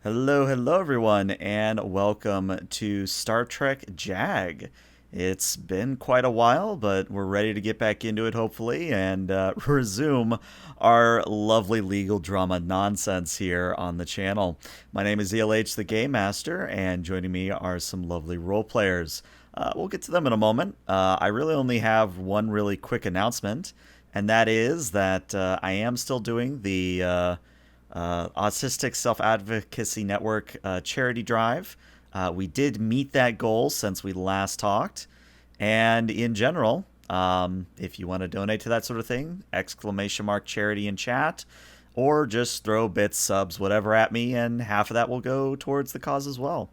Hello, hello, everyone, and welcome to Star Trek JAG. It's been quite a while, but we're ready to get back into it, hopefully, and resume our lovely legal drama nonsense here on the channel. My name is ELH, the Game Master, and joining me are some lovely role players. We'll get to them in a moment. I really only have one really quick announcement, and that is that I am still doing the Autistic Self Advocacy Network charity drive. We did meet that goal since we last talked. And in general, if you want to donate to that sort of thing, exclamation mark charity in chat, or just throw bits, subs, whatever at me, and half of that will go towards the cause as well.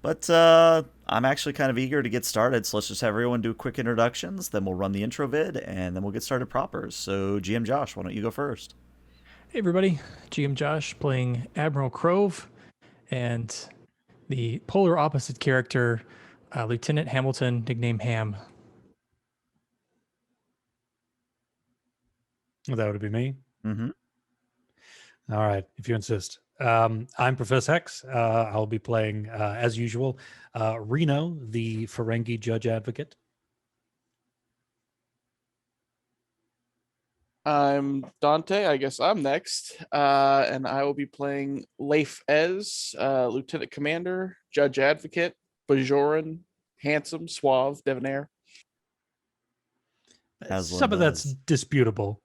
But I'm actually kind of eager to get started, so let's just have everyone do quick introductions, then we'll run the intro vid, and then we'll get started proper. So, GM Josh, why don't you go first? Hey everybody, GM Josh playing Admiral Crove and the polar opposite character, Lieutenant Hamilton, nicknamed Ham. Well, that would be me. Mm-hmm. All right, if you insist. I'm Professor Hex. I'll be playing, as usual, Reno, the Ferengi judge advocate. I'm Dante. I guess I'm next. And I will be playing Leif Ez, Lieutenant Commander, Judge Advocate, Bajoran, handsome, suave, debonair. Some of that's disputable.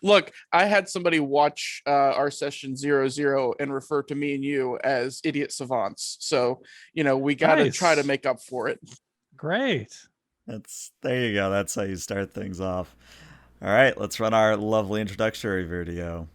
Look, I had somebody watch our session 00 and refer to me and you as idiot savants. So, we got to try to make up for it. Great. There you go. That's how you start things off. All right, let's run our lovely introductory video.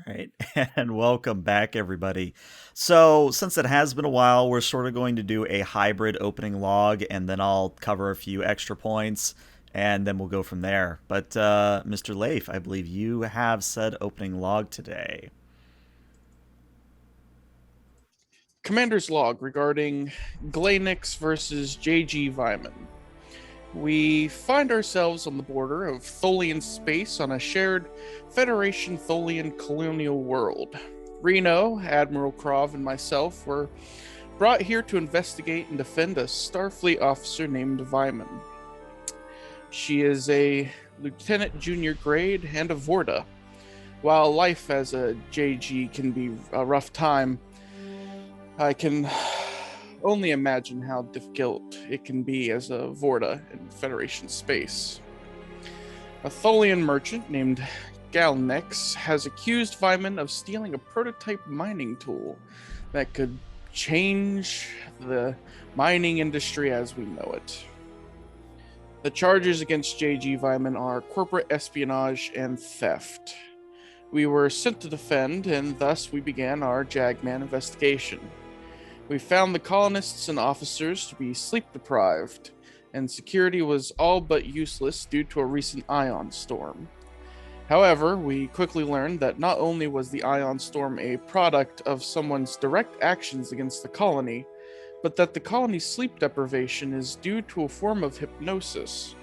All right, and welcome back, everybody. So, since it has been a while, we're sort of going to do a hybrid opening log, and then I'll cover a few extra points, and then we'll go from there. But, Mr. Leif, I believe you have said opening log today. Commander's log regarding Glanix versus JG Vyman. We find ourselves on the border of Tholian space on a shared Federation Tholian colonial world. Reno, Admiral Krov, and myself were brought here to investigate and defend a Starfleet officer named Vyman. She is a lieutenant junior grade and a Vorta. While life as a JG can be a rough time, I can only imagine how difficult it can be as a Vorta in Federation space. A Tholian merchant named Galnex has accused Vyman of stealing a prototype mining tool that could change the mining industry as we know it. The charges against JG Vyman are corporate espionage and theft. We were sent to defend, and thus we began our JAGman investigation. We found the colonists and officers to be sleep deprived, and security was all but useless due to a recent ion storm. However, we quickly learned that not only was the ion storm a product of someone's direct actions against the colony, but that the colony's sleep deprivation is due to a form of hypnosis.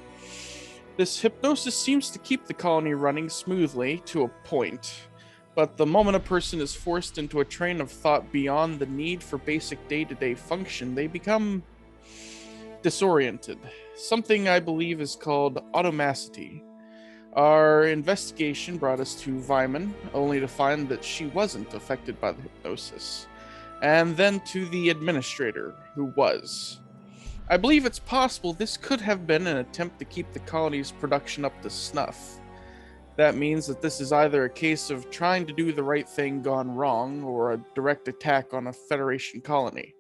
This hypnosis seems to keep the colony running smoothly to a point. But the moment a person is forced into a train of thought beyond the need for basic day-to-day function, they become disoriented. Something I believe is called automacity. Our investigation brought us to Vyman, only to find that she wasn't affected by the hypnosis. And then to the administrator, who was. I believe it's possible this could have been an attempt to keep the colony's production up to snuff. That means that this is either a case of trying to do the right thing gone wrong, or a direct attack on a Federation colony.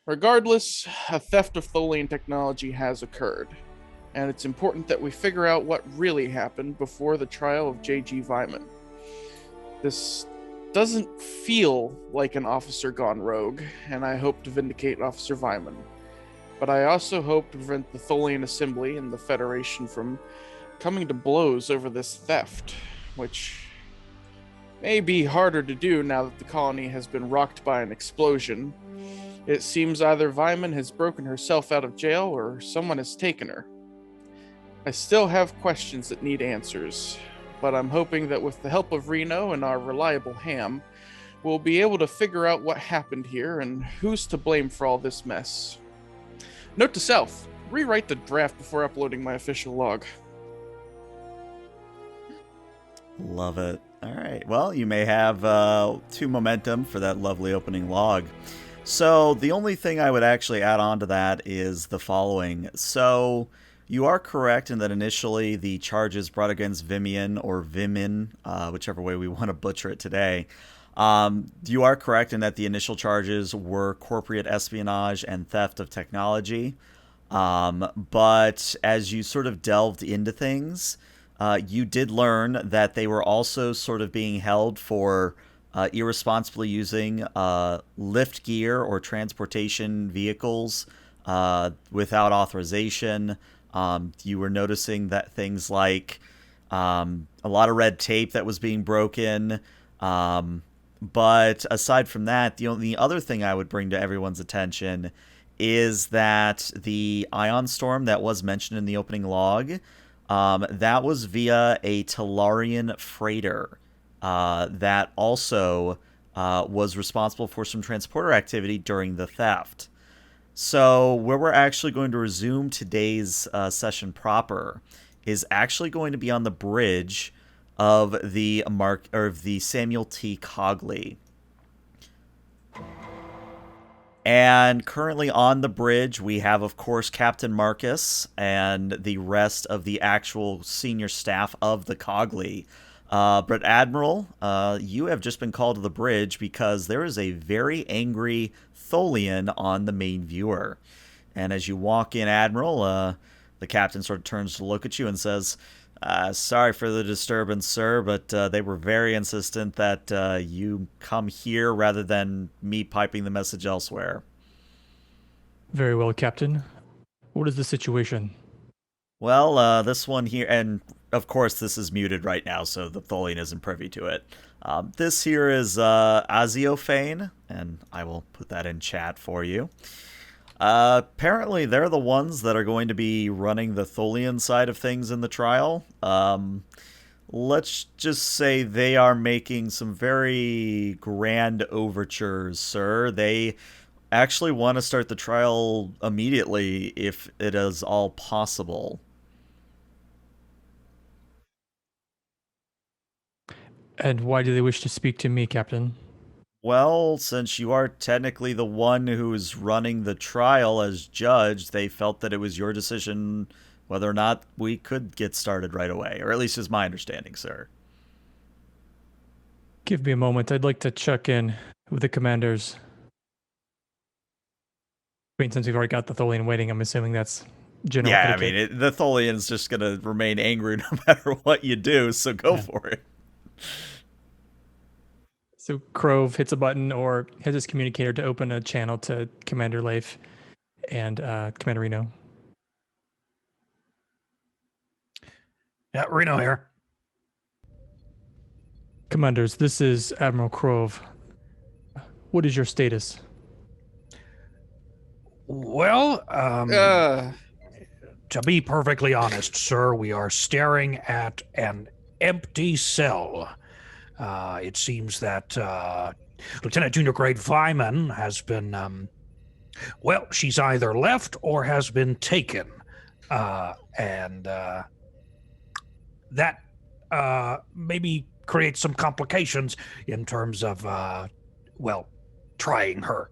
Regardless, a theft of Tholian technology has occurred, and it's important that we figure out what really happened before the trial of JG Vyman. This doesn't feel like an officer gone rogue, and I hope to vindicate Officer Vyman. But I also hope to prevent the Tholian Assembly and the Federation from coming to blows over this theft, which may be harder to do now that the colony has been rocked by an explosion. It seems either Vyman has broken herself out of jail or someone has taken her. I still have questions that need answers, but I'm hoping that with the help of Reno and our reliable Ham, we'll be able to figure out what happened here and who's to blame for all this mess. Note to self, rewrite the draft before uploading my official log. Love it. All right. Well, you may have 2 momentum for that lovely opening log. So the only thing I would actually add on to that is the following. So you are correct in that initially the charges brought against Vimian or Vimin, whichever way we want to butcher it today, you are correct in that the initial charges were corporate espionage and theft of technology. But as you sort of delved into things, you did learn that they were also sort of being held for irresponsibly using lift gear or transportation vehicles without authorization. You were noticing that things like a lot of red tape that was being broken. But aside from that, the only other thing I would bring to everyone's attention is that the ion storm that was mentioned in the opening log, that was via a Talarian freighter that also was responsible for some transporter activity during the theft. So where we're actually going to resume today's session proper is actually going to be on the bridge of the Samuel T. Cogley. And currently on the bridge, we have, of course, Captain Marcus and the rest of the actual senior staff of the Cogley. But Admiral, you have just been called to the bridge because there is a very angry Tholian on the main viewer. And as you walk in, Admiral, the captain sort of turns to look at you and says, sorry for the disturbance, sir, but they were very insistent that you come here rather than me piping the message elsewhere. Very well, Captain. What is the situation? Well, this one here, and of course this is muted right now, so the Tholian isn't privy to it. This here is Aziophane, and I will put that in chat for you. Apparently they're the ones that are going to be running the Tholian side of things in the trial. Let's just say they are making some very grand overtures, sir. They actually want to start the trial immediately if it is all possible. And why do they wish to speak to me, Captain? Well, since you are technically the one who's running the trial as judge, they felt that it was your decision whether or not we could get started right away, or at least is my understanding, sir. Give me a moment. I'd like to check in with the commanders. I mean, since we've already got the Tholian waiting, I'm assuming that's general Yeah, etiquette. I mean, the Tholian's just going to remain angry no matter what you do, so go for it. So Crove hits a button or has his communicator to open a channel to Commander Leif and Commander Reno. Yeah, Reno here. Commanders, this is Admiral Crove. What is your status? Well, to be perfectly honest, sir, we are staring at an empty cell. It seems that Lieutenant Junior Grade Vyman has been, well, she's either left or has been taken. And that maybe creates some complications in terms of, well, trying her.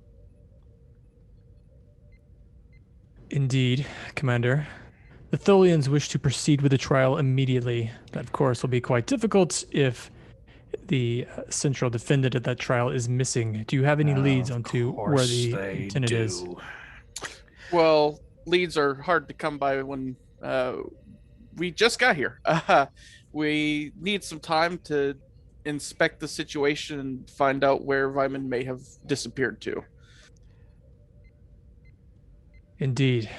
Indeed, Commander. The Tholians wish to proceed with the trial immediately. That, of course, will be quite difficult if the central defendant at that trial is missing. Do you have any leads Of onto where course the they lieutenant is? do. Well, leads are hard to come by when we just got here. We need some time to inspect the situation and find out where Vyman may have disappeared to. Indeed.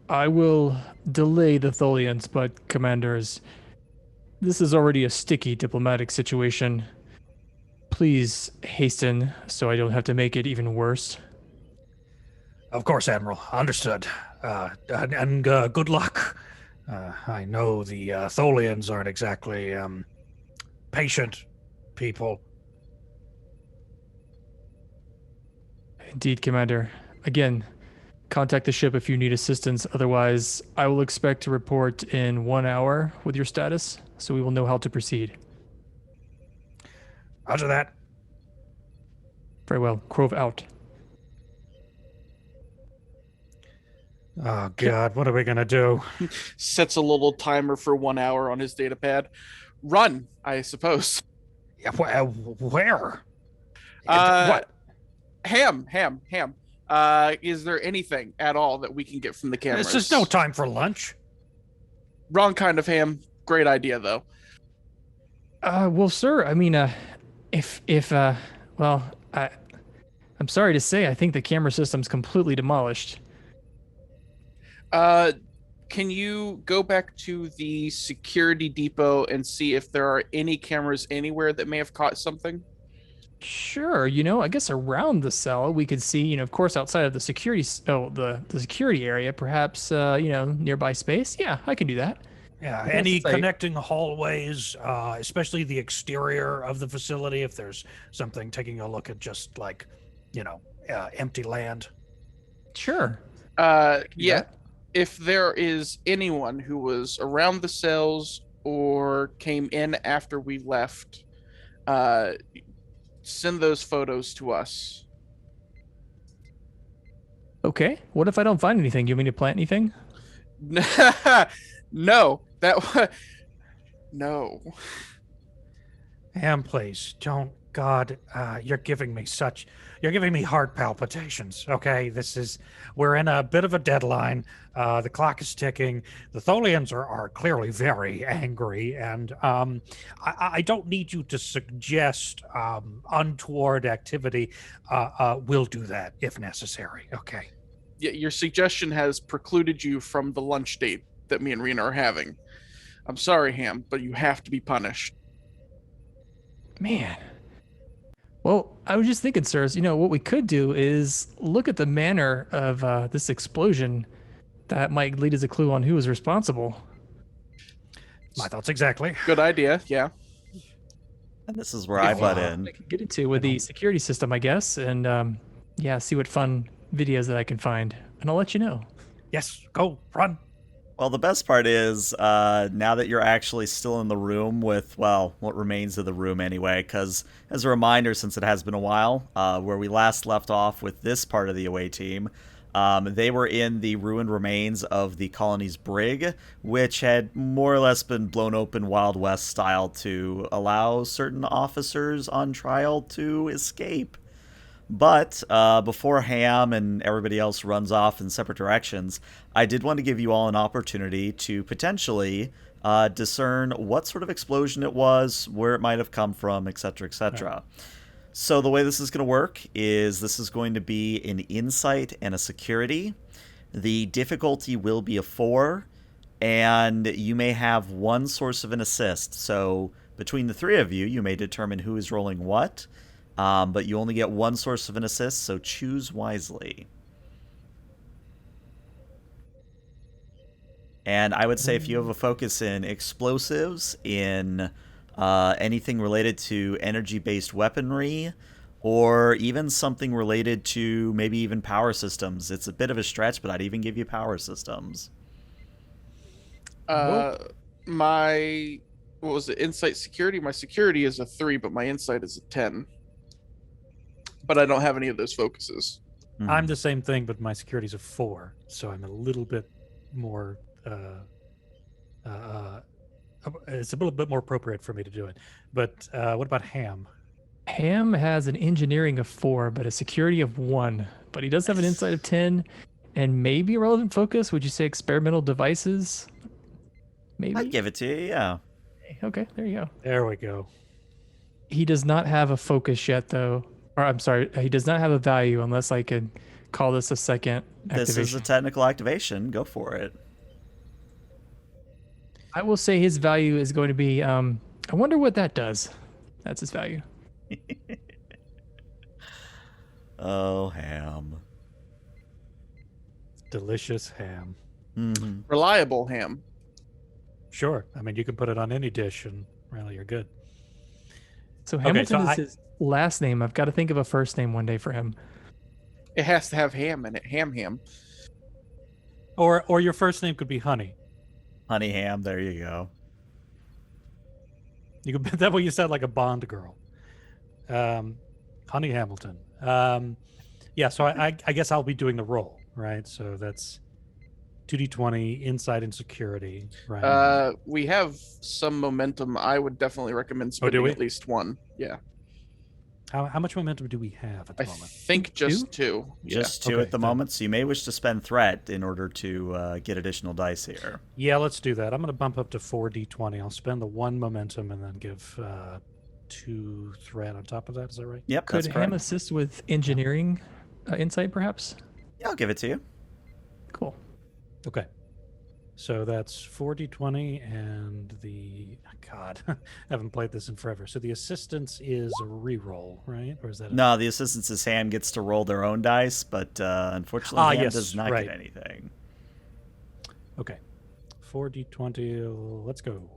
I will delay the Tholians, but commanders, this is already a sticky diplomatic situation. Please hasten so I don't have to make it even worse. Of course, Admiral. Understood. And good luck. I know the Tholians aren't exactly patient people. Indeed, Commander. Again, contact the ship if you need assistance. Otherwise, I will expect to report in 1 hour with your status, so we will know how to proceed. Roger that. Very well. Crove out. Oh, God, what are we going to do? Sets a little timer for 1 hour on his data pad. Run, I suppose. Yeah, where? What? Ham. Is there anything at all that we can get from the cameras? It's just no time for lunch. Wrong kind of ham. Great idea, though. Well, sir, I mean, well, I'm sorry to say, I think the camera system's completely demolished. Can you go back to the security depot and see if there are any cameras anywhere that may have caught something? Sure, I guess around the cell we could see, of course, outside of the security, the security area, perhaps, nearby space. Yeah, I can do that. Yeah, Yes, any it's like- connecting hallways, especially the exterior of the facility, if there's something, taking a look at just like, empty land. Sure. Yeah. that. If there is anyone who was around the cells or came in after we left, send those photos to us. Okay. What if I don't find anything? You want me to plant anything? No, no. Ham, please don't. God, you're giving me heart palpitations. Okay, we're in a bit of a deadline. The clock is ticking. The Tholians are clearly very angry, and I don't need you to suggest untoward activity. We'll do that if necessary. Okay. Yeah, your suggestion has precluded you from the lunch date that me and Rena are having. I'm sorry, Ham, but you have to be punished. Man. Well, I was just thinking, sirs, what we could do is look at the manner of this explosion. That might lead as a clue on who is responsible. My thoughts exactly. Good idea, yeah. And this is where I butt in. I could get into with the security system, I guess, and see what fun videos that I can find, and I'll let you know. Yes, go, run. Well, the best part is now that you're actually still in the room with, well, what remains of the room anyway, because as a reminder, since it has been a while, where we last left off with this part of the away team, they were in the ruined remains of the colony's brig, which had more or less been blown open Wild West style to allow certain officers on trial to escape. But before Ham and everybody else runs off in separate directions, I did want to give you all an opportunity to potentially discern what sort of explosion it was, where it might have come from, etc., etc. Yeah. So the way this is going to work is this is going to be an insight and a security. The difficulty will be a 4, and you may have one source of an assist. So between the 3 of you, you may determine who is rolling what. But you only get one source of an assist, so choose wisely. And I would say if you have a focus in explosives, in anything related to energy-based weaponry, or even something related to maybe even power systems. It's a bit of a stretch, but I'd even give you power systems. What was it? Insight security? My security is a 3, but my insight is a 10. But I don't have any of those focuses. I'm the same thing, but my security's a 4, so I'm a little bit more it's a little bit more appropriate for me to do it. But what about Ham? Ham has an engineering of 4, but a security of 1. But he does have an insight of 10 and maybe a relevant focus. Would you say experimental devices? Maybe? I'd give it to you, yeah. Okay, there you go. There we go. He does not have a focus yet, though. Or I'm sorry, he does not have a value unless I could call this a second This is activation. a technical activation. Go for it. I will say his value is going to be, I wonder what that does. That's his value. Oh, Ham. Delicious ham. Mhm. Reliable ham. Sure. I mean, you can put it on any dish and really you're good. So Okay, Hamilton so is his last name. I've got to think of a first name one day for him. It has to have ham in it. Ham. Or your first name could be Honey. Honey Ham, there you go. You could that way you sound like a Bond girl. Honey Hamilton. Yeah, so I guess I'll be doing the roll, right? So that's 2d20 insight and security, right? We have some momentum. I would definitely recommend spending we? at least one. Yeah. How much momentum do we have at the I moment? think just 2. Just 2 Okay, at the then. moment, so you may wish to spend threat in order to get additional dice here. Yeah, let's do that. I'm going to bump up to 4d20. I'll spend the 1 momentum and then give 2 threat on top of that. Is that right? Yep, Could that's Ham correct. assist with engineering insight, perhaps? Yeah, I'll give it to you. Cool. Okay. So that's 4d20 and God, I haven't played this in forever. So the assistance is a reroll, right? Or is that No, the assistant's Ham gets to roll their own dice, but unfortunately Ham yes, does not right. get anything. Okay. 4d20, let's go.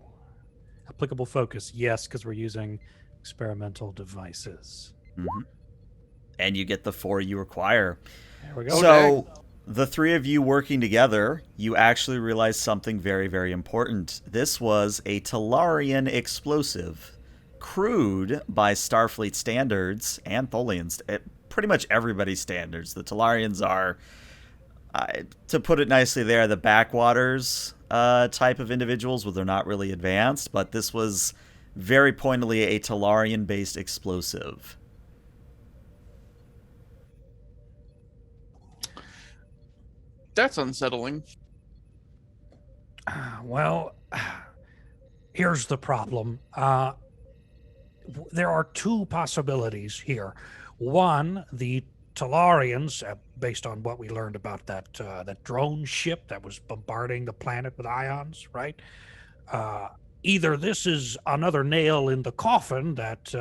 Applicable focus, yes, because we're using experimental devices. Hmm. And you get the 4 you require. There we go. So, the 3 of you working together, you actually realize something very, very important. This was a Talarian explosive, crude by Starfleet standards and Tholian's, pretty much everybody's standards. The Talarians are, to put it nicely, they are the backwaters type of individuals where they're not really advanced, but this was very pointedly a Talarian-based explosive. That's unsettling. Well, here's the problem. There are 2 possibilities here. One, the Talarians, based on what we learned about that drone ship that was bombarding the planet with ions, right? Either this is another nail in the coffin that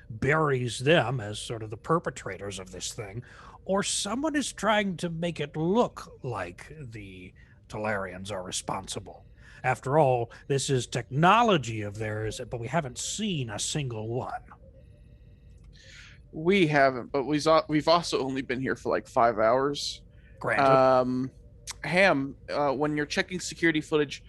buries them as sort of the perpetrators of this thing, or someone is trying to make it look like the Talarians are responsible. After all, this is technology of theirs, but we haven't seen a single one. We haven't, but we've also only been here for like 5 hours. Granted. Ham, when you're checking security footage,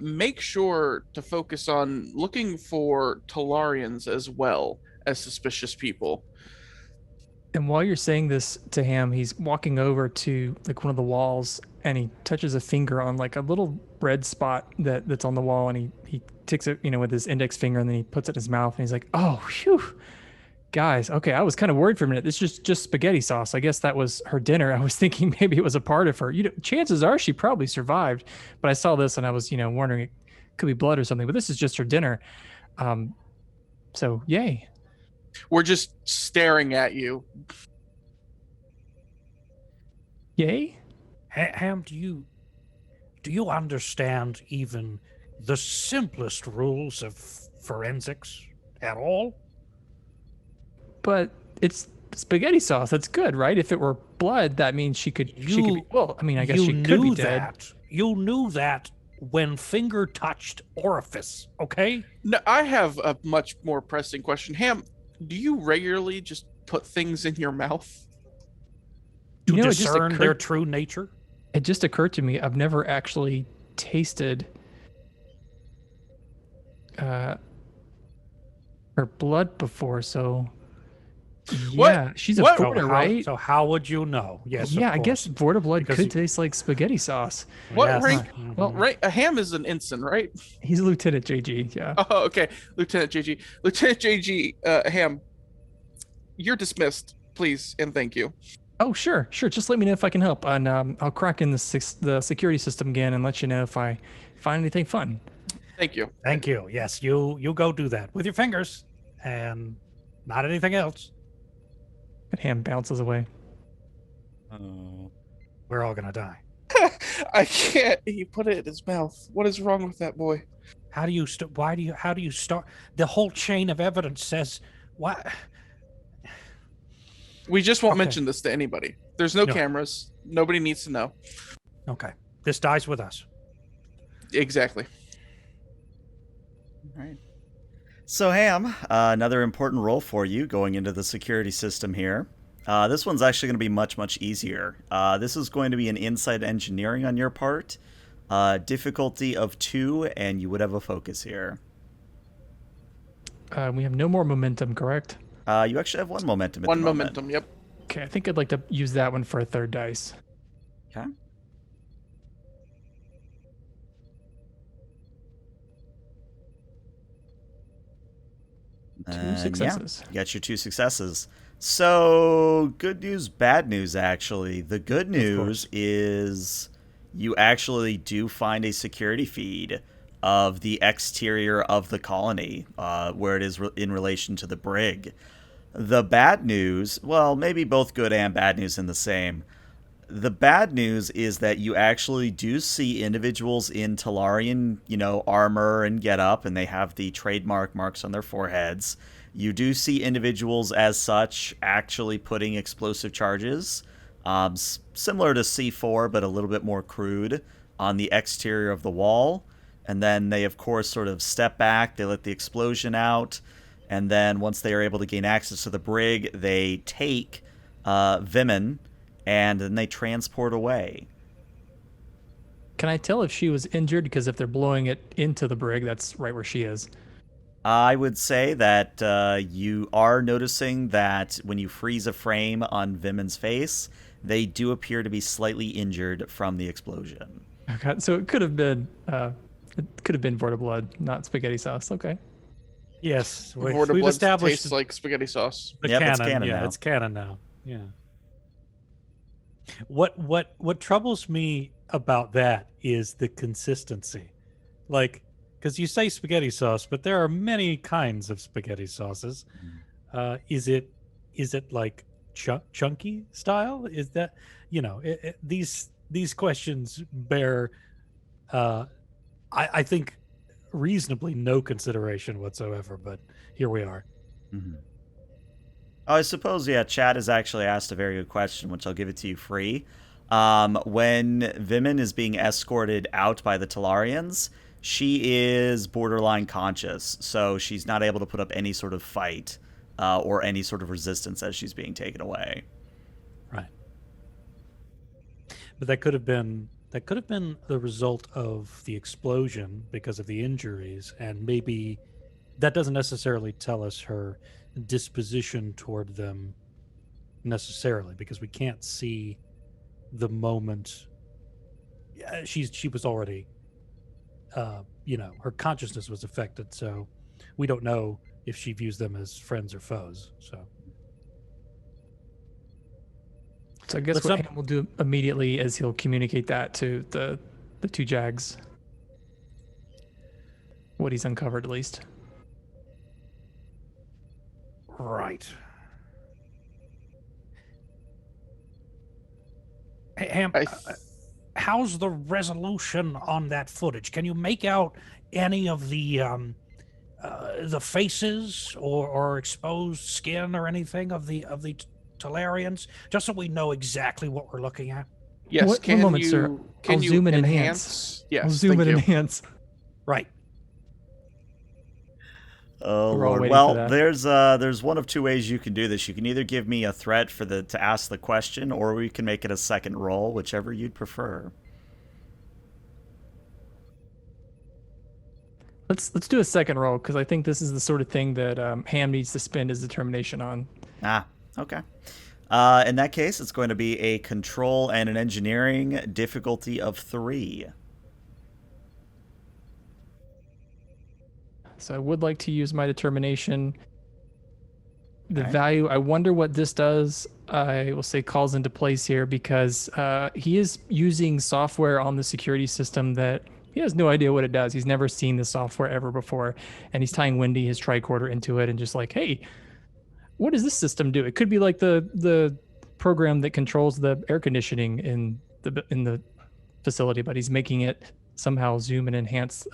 make sure to focus on looking for Talarians as well as suspicious people. And while you're saying this to Ham, he's walking over to like one of the walls and he touches a finger on like a little red spot that's on the wall, and he ticks it, with his index finger, and then he puts it in his mouth and he's like, "Oh, phew. Guys, okay, I was kind of worried for a minute. This is just spaghetti sauce. I guess that was her dinner. I was thinking maybe it was a part of her. Chances are she probably survived, but I saw this and I was, wondering it could be blood or something, but this is just her dinner. So yay." We're just staring at you. Yay? Ham, do you understand even the simplest rules of forensics at all? But it's spaghetti sauce. That's good, right? If it were blood, that means she could be, well, I mean, I guess she could be dead. You knew that when finger touched orifice, okay? No, I have a much more pressing question. Ham, do you regularly just put things in your mouth? To it just discern occurred- their true nature? It just occurred to me, I've never actually tasted her blood before, so Yeah, she's a What? foreigner, right? So how would you know? Yes, Yeah, of I guess course. Vorta blood Because could you- taste like spaghetti sauce. What Yes. rank? Well, Right, a ham is an ensign, right? he's a lieutenant, JG. Yeah. Oh, okay, Lieutenant JG. Lieutenant JG, Ham, you're dismissed, please, and thank you. Oh, sure. Just let me know if I can help, and I'll crack in the security system again and let you know if I find anything fun. Thank you. Thank you. Yes, you go do that with your fingers and not anything else. And Ham bounces away. Oh. We're all gonna die. I can't. He put it in his mouth. What is wrong with that boy? How do you how do you start? The whole chain of evidence says what? We just won't Okay. mention this to anybody. There's no No. cameras. Nobody needs to know. Okay, this dies with us. Exactly. All right. So, Ham, another important role for you going into the security system here. This one's actually going to be much easier. This is going to be an inside engineering on your part. Difficulty of 2, and you would have a focus here. We have no more momentum, correct? You actually have 1 momentum at One the moment. momentum. Yep. Okay, I think I'd like to use that one for a third dice. Okay. Two successes. Yeah, you got your 2 successes. So, good news, bad news, actually. The good news is you actually do find a security feed of the exterior of the colony, where it is in relation to the brig. The bad news, well, maybe both good and bad news in the same. The bad news is that you actually do see individuals in Talarian, armor and getup, and they have the trademark marks on their foreheads. You do see individuals as such actually putting explosive charges, similar to C4, but a little bit more crude, on the exterior of the wall. And then they, of course, sort of step back, they let the explosion out, and then once they are able to gain access to the brig, they take Vimin, and then they transport away. Can I tell if she was injured? Because if they're blowing it into the brig, that's right where she is. I would say that you are noticing that when you freeze a frame on Vimin's face, they do appear to be slightly injured from the explosion. Okay, so it could have been Vorta blood, not spaghetti sauce. Okay. Yes, Vorta we've blood established tastes like spaghetti sauce. the Yep, canon. it's canon Yeah, now. it's canon now. Yeah. What troubles me about that is the consistency, like, because you say spaghetti sauce, but there are many kinds of spaghetti sauces. Is it like chunky style? Is that these questions bear, I think, reasonably no consideration whatsoever. But here we are. Mm-hmm. I suppose, yeah, Chad has actually asked a very good question, which I'll give it to you free. When Vimin is being escorted out by the Talarians, she is borderline conscious, so she's not able to put up any sort of fight or any sort of resistance as she's being taken away. Right. But that could have been the result of the explosion because of the injuries, and maybe that doesn't necessarily tell us her disposition toward them necessarily, because we can't see the moment. She was already her consciousness was affected, so we don't know if she views them as friends or foes. So I guess what Ham will do immediately is he'll communicate that to the 2 JAGs. What he's uncovered, at least. right. Hey, Ham, how's the resolution on that footage? Can you make out any of the faces or exposed skin or anything of the Talarians, just so we know exactly what we're looking at? Yes. One moment, sir. Can I'll you zoom and enhance? Yes. I'll zoom thank and you. enhance. Right. Oh We're all Lord! waiting Well, for that. there's one of 2 ways you can do this. You can either give me a threat to ask the question, or we can make it a second roll, whichever you'd prefer. Let's do a second roll, because I think this is the sort of thing that Ham needs to spend his determination on. Okay. In that case, it's going to be a control and an engineering difficulty of 3. So I would like to use my determination. The Okay. value, I wonder what this does. I will say calls into place here because he is using software on the security system that he has no idea what it does. He's never seen the software ever before. And he's tying Wendy, his tricorder, into it and just like, hey, what does this system do? It could be like the program that controls the air conditioning in the facility, but he's making it somehow zoom and enhance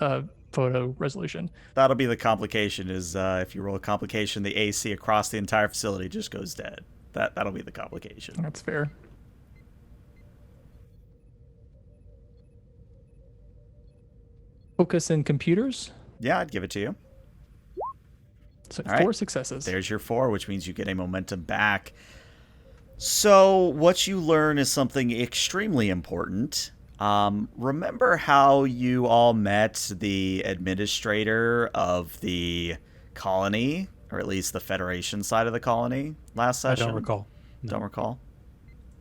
photo resolution. That'll be the complication. Is if you roll a complication, the AC across the entire facility just goes dead. That'll be the complication. That's fair. Focus in computers. Yeah, I'd give it to you. So All 4 right. successes. There's your 4, which means you get a momentum back. So, what you learn is something extremely important. Remember how you all met the administrator of the colony, or at least the Federation side of the colony, last I session? don't recall. Don't recall?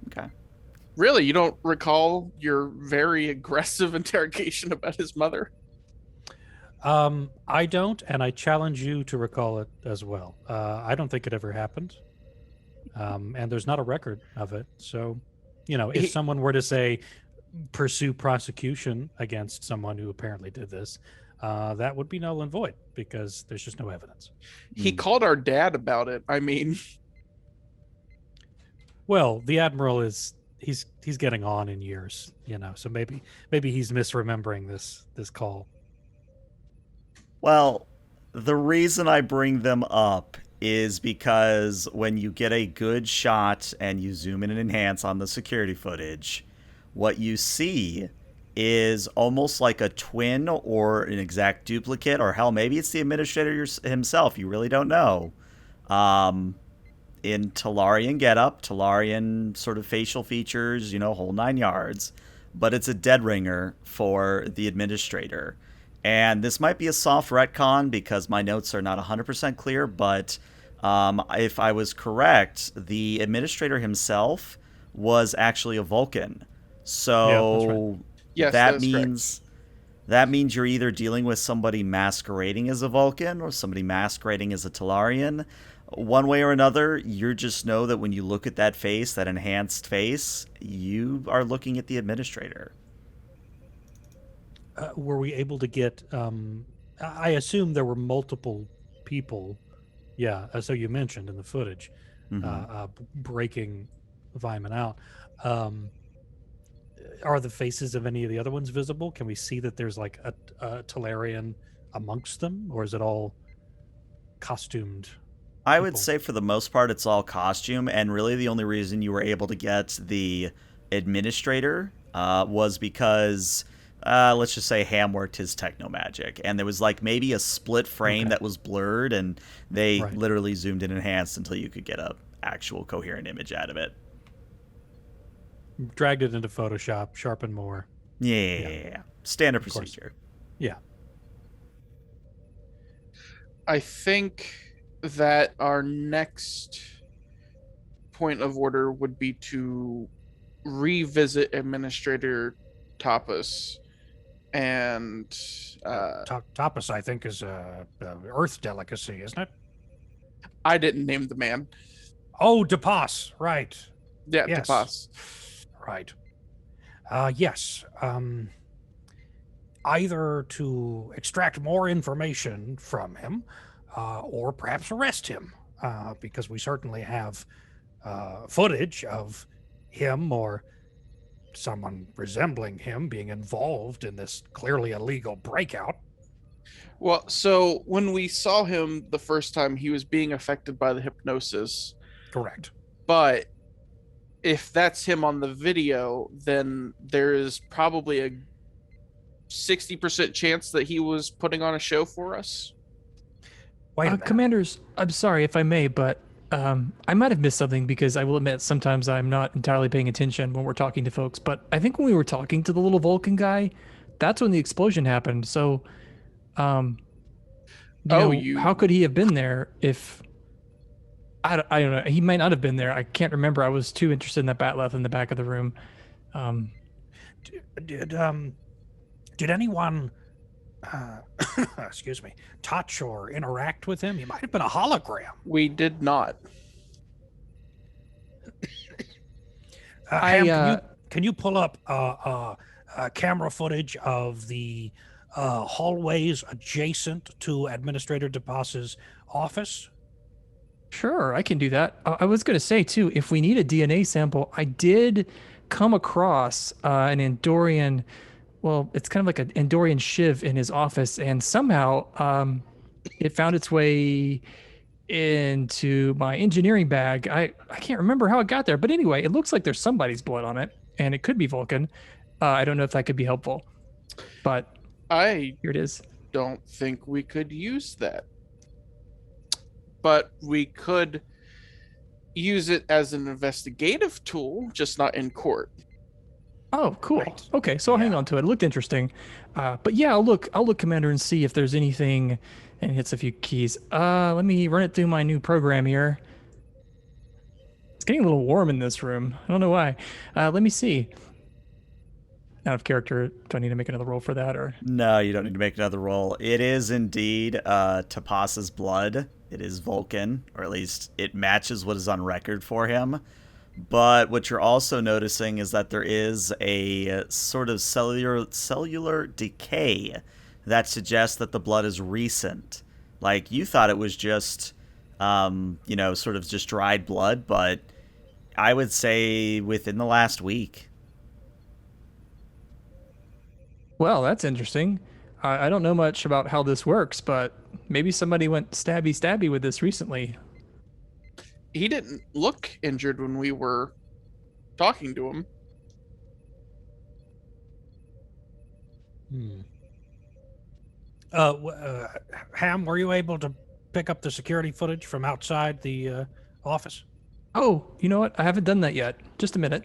Okay. Really, you don't recall your very aggressive interrogation about his mother? I don't, and I challenge you to recall it as well. I don't think it ever happened, and there's not a record of it. So, if He- someone were to say pursue prosecution against someone who apparently did this, that would be null and void because there's just no evidence. He called our dad about it. I mean, Well, the admiral he's getting on in years, so maybe he's misremembering this call. Well, the reason I bring them up is because when you get a good shot and you zoom in and enhance on the security footage, what you see is almost like a twin or an exact duplicate, or hell, maybe it's the administrator himself. You really don't know. In Talarian getup, Talarian sort of facial features, whole 9 yards. But it's a dead ringer for the administrator. And this might be a soft retcon because my notes are not 100% clear, but if I was correct, the administrator himself was actually a Vulcan. So Yeah, that's right. yes, that that's means that means you're either dealing with somebody masquerading as a Vulcan or somebody masquerading as a Talarian. One way or another, you just know that when you look at that face, that enhanced face, you are looking at the administrator. Were we able to get? I assume there were multiple people. Yeah, so you mentioned in the footage, breaking Vyman out. Are the faces of any of the other ones visible? Can we see that there's like a Talarian amongst them, or is it all costumed? I would people? say for the most part, it's all costume, and really the only reason you were able to get the administrator was because, let's just say, Ham worked his techno magic, and there was like maybe a split frame that was blurred, and they Right. literally zoomed in and enhanced until you could get a actual coherent image out of it. Dragged it into Photoshop, sharpened more. Yeah, standard Of course. procedure. Yeah. I think that our next point of order would be to revisit Administrator Tapas and Tapas, I think, is a Earth delicacy, isn't it? I didn't name the man. Oh, DePass, right. Yeah, Yes. Tapas. Right. Yes. Either to extract more information from him, or perhaps arrest him, because we certainly have footage of him or someone resembling him being involved in this clearly illegal breakout. Well, so when we saw him the first time, he was being affected by the hypnosis. Correct. But if that's him on the video, then there is probably a 60% chance that he was putting on a show for us. Wait a minute. Commanders, I'm sorry if I may, but I might have missed something because I will admit sometimes I'm not entirely paying attention when we're talking to folks. But I think when we were talking to the little Vulcan guy, that's when the explosion happened. So, Oh, you- how could he have been there if I don't know. He might not have been there. I can't remember. I was too interested in that bat left in the back of the room. Um, Did did anyone excuse me, touch or interact with him? He might have been a hologram. We did not. Ham, I can you pull up camera footage of the hallways adjacent to Administrator DePass's office? Sure, I can do that. I was going to say too, if we need a DNA sample, I did come across an Andorian. Well, it's kind of like an Andorian shiv in his office, and somehow it found its way into my engineering bag. I can't remember how it got there, but anyway, it looks like there's somebody's blood on it, and it could be Vulcan. I don't know if that could be helpful, but I here it is. don't think we could use that. But we could use it as an investigative tool, just not in court. Oh, cool. Right. Okay, so I'll hang Yeah. on to it. It looked interesting. But yeah, I'll look, Commander, and see if there's anything, and hits a few keys. Let me run it through my new program here. It's getting a little warm in this room. I don't know why. Let me see. Out of character, do I need to make another roll for that, or? No, you don't need to make another roll. It is indeed Tapas's blood. It is Vulcan, or at least it matches what is on record for him. But what you're also noticing is that there is a sort of cellular decay that suggests that the blood is recent. Like, you thought it was just, sort of just dried blood, but I would say within the last week. Well, that's interesting. I don't know much about how this works, but maybe somebody went stabby stabby with this recently. He didn't look injured when we were talking to him. Hmm. Ham, were you able to pick up the security footage from outside the office? Oh, you know what? I haven't done that yet. Just a minute.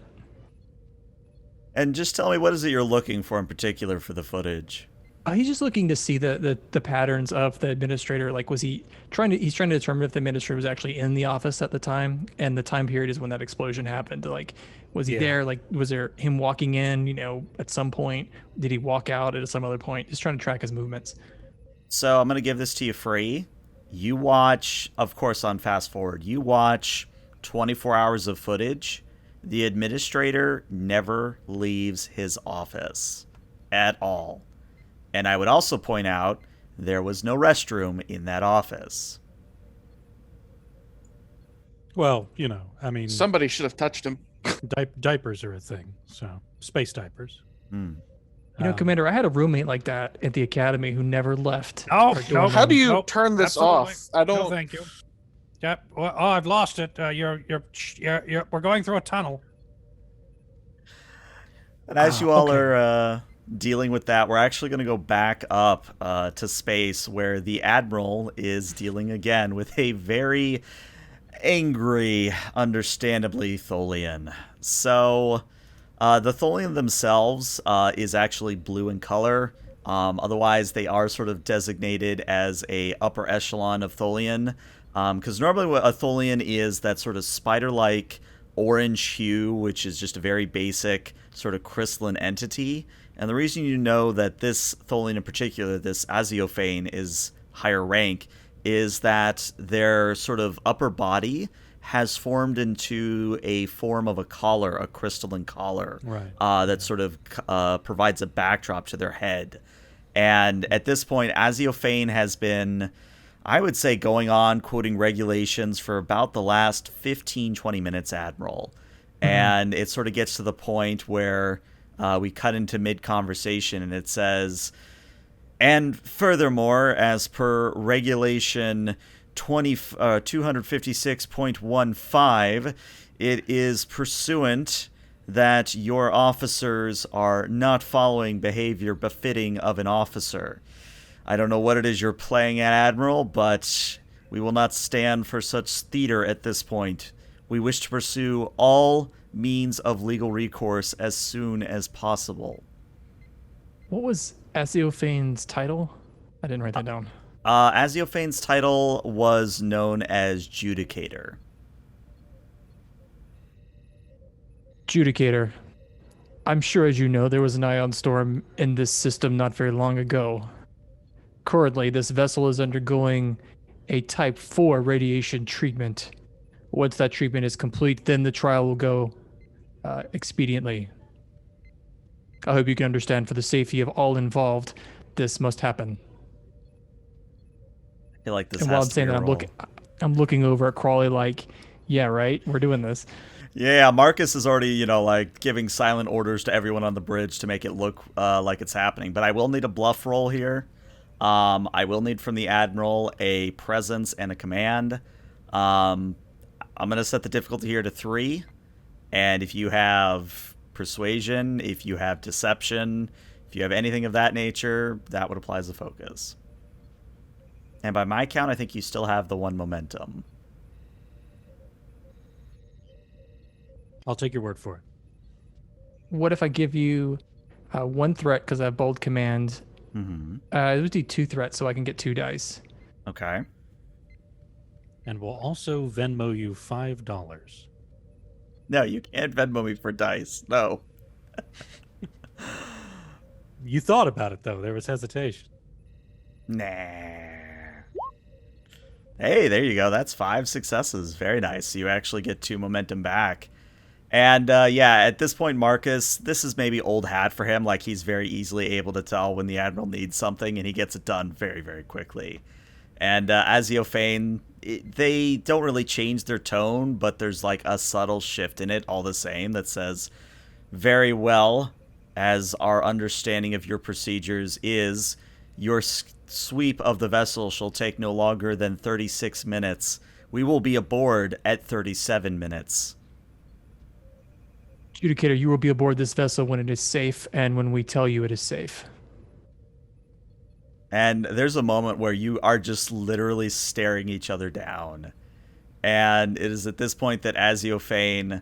And just tell me, what is it you're looking for in particular for the footage? He's just looking to see the patterns of the administrator. Like, was he trying to? He's trying to determine if the administrator was actually in the office at the time, and the time period is when that explosion happened. Like, was he Yeah. there? Like, was there him walking in? At some point, did he walk out at some other point? Just trying to track his movements. So I'm going to give this to you free. You watch, of course, on fast forward, you watch 24 hours of footage. The administrator never leaves his office at all. And I would also point out there was no restroom in that office. Well, I mean, Somebody should have touched him. diapers are a thing, so space diapers. Hmm. Commander, I had a roommate like that at the academy who never left. No, our no. dorm How do room. you Nope, turn this absolutely. off? I No, don't. thank you. Yep. Well, oh, I've lost it. We're going through a tunnel. And as you all okay. are dealing with that, we're actually going to go back up to space where the Admiral is dealing again with a very angry, understandably, Tholian. So, the Tholian themselves is actually blue in color. Otherwise, they are sort of designated as a upper echelon of Tholian. Because normally what a Tholian is that sort of spider-like orange hue, which is just a very basic sort of crystalline entity. And the reason you know that this Tholian in particular, this Aziophane, is higher rank, is that their sort of upper body has formed into a form of a collar, a crystalline collar, Right. that sort of provides a backdrop to their head. And at this point, Aziophane has been, I would say, going on quoting regulations for about the last 15, 20 minutes, Admiral. And it sort of gets to the point where we cut into mid-conversation and it says, and furthermore, as per regulation 256.15, it is pursuant that your officers are not following behavior befitting of an officer. I don't know what it is you're playing at, Admiral, but we will not stand for such theater at this point. We wish to pursue all means of legal recourse as soon as possible. What was Asiophane's title? I didn't write that down. Asiophane's title was known as Judicator. Judicator, I'm sure as you know, there was an ion storm in this system not very long ago. Currently, this vessel is undergoing a Type 4 radiation treatment. Once that treatment is complete, then the trial will go expediently. I hope you can understand for the safety of all involved, this must happen. I feel like this And while has I'm to be saying a that, roll. I'm looking over at Crawley like, yeah, right, we're doing this. Yeah, Marcus is already, like giving silent orders to everyone on the bridge to make it look like it's happening. But I will need a bluff roll here. I will need from the Admiral a presence and a command. I'm going to set the difficulty here to 3. And if you have persuasion, if you have deception, if you have anything of that nature, that would apply as a focus. And by my count, I think you still have the 1 momentum. I'll take your word for it. What if I give you 1 threat because I have bold command? Mm-hmm. It would be 2 threats so I can get 2 dice. Okay. And we'll also Venmo you $5. No, you can't Venmo me for dice. No. You thought about it, though. There was hesitation. Nah. Hey, there you go. That's 5 successes. Very nice. You actually get 2 momentum back. And yeah, at this point, Marcus, this is maybe old hat for him. Like, he's very easily able to tell when the Admiral needs something, and he gets it done very, very quickly. And Aziophane, they don't really change their tone, but there's like a subtle shift in it all the same that says, very well, as our understanding of your procedures is, your sweep of the vessel shall take no longer than 36 minutes. We will be aboard at 37 minutes. Judicator, you will be aboard this vessel when it is safe and when we tell you it is safe. And there's a moment where you are just literally staring each other down. And it is at this point that Aziophane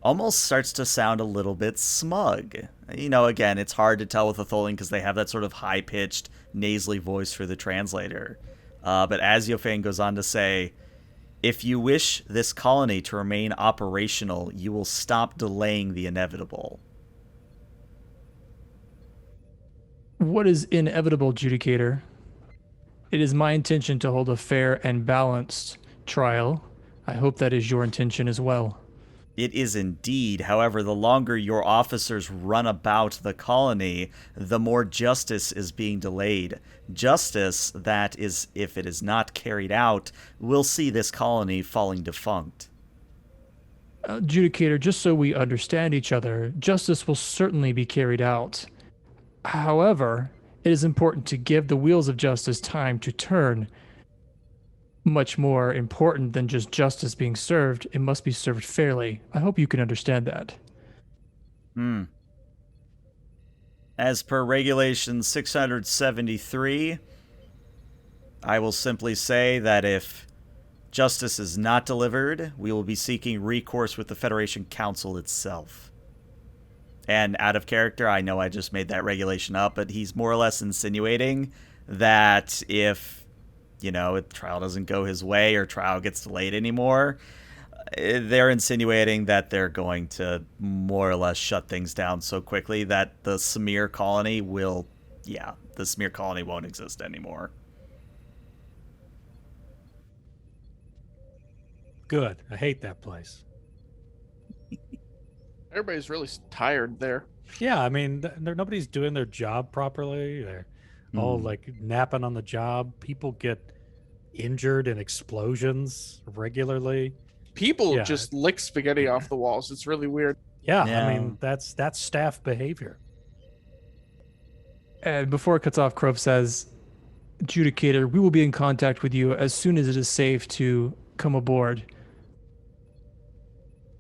almost starts to sound a little bit smug. Again, it's hard to tell with a Tholian because they have that sort of high-pitched, nasally voice for the translator. But Aziophane goes on to say, if you wish this colony to remain operational, you will stop delaying the inevitable. What is inevitable, Judicator? It is my intention to hold a fair and balanced trial. I hope that is your intention as well. It is indeed. However, the longer your officers run about the colony, the more justice is being delayed. Justice that is, if it is not carried out, will see this colony falling defunct. Judicator, just so we understand each other, justice will certainly be carried out. However, it is important to give the wheels of justice time to turn. Much more important than just justice being served, it must be served fairly. I hope you can understand that. As per Regulation 673, I will simply say that if justice is not delivered, we will be seeking recourse with the Federation Council itself. And out of character, I know I just made that regulation up, but he's more or less insinuating that if a trial doesn't go his way or trial gets delayed anymore, they're insinuating that they're going to more or less shut things down so quickly that the Smir colony won't exist anymore. Good. I hate that place. Everybody's really tired there. Yeah, I mean, nobody's doing their job properly. They're all like napping on the job. People get injured in explosions regularly. People just lick spaghetti off the walls. It's really weird. Yeah, I mean, that's staff behavior. And before it cuts off, Krov says, Judicator, we will be in contact with you as soon as it is safe to come aboard.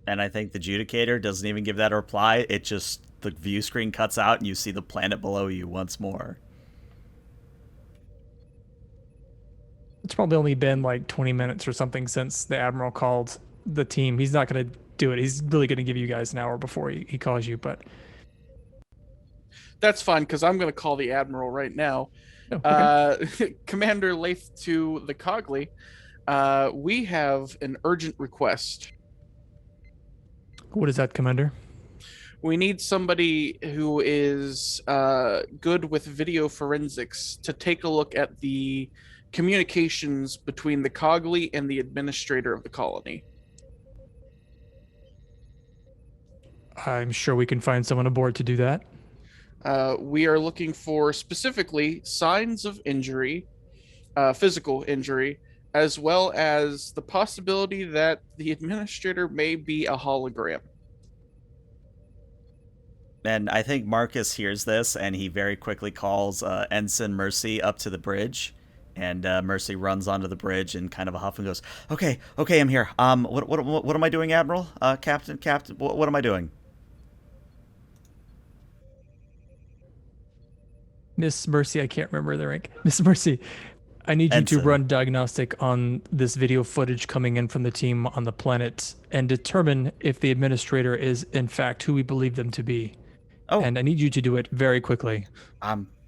And I think the Judicator doesn't even give that a reply. It just, the view screen cuts out and you see the planet below you once more. It's probably only been like 20 minutes or something since the Admiral called the team. He's not going to do it. He's really going to give you guys an hour before he calls you, but... That's fine, because I'm going to call the Admiral right now. Oh, okay. Commander Lath to the Cogley, we have an urgent request. What is that, Commander? We need somebody who is good with video forensics to take a look at the communications between the Cogley and the administrator of the colony. I'm sure we can find someone aboard to do that. We are looking for specifically signs of injury, physical injury, as well as the possibility that the administrator may be a hologram. And I think Marcus hears this, and he very quickly calls Ensign Mercy up to the bridge. And Mercy runs onto the bridge in kind of a huff and goes, "Okay, okay, I'm here. What am I doing, Admiral? Captain, what am I doing?" Miss Mercy, I can't remember the rank. Miss Mercy, I need you to Ensign. run diagnostic on this video footage coming in from the team on the planet and determine if the administrator is in fact who we believe them to be. Oh, And I need you to do it very quickly.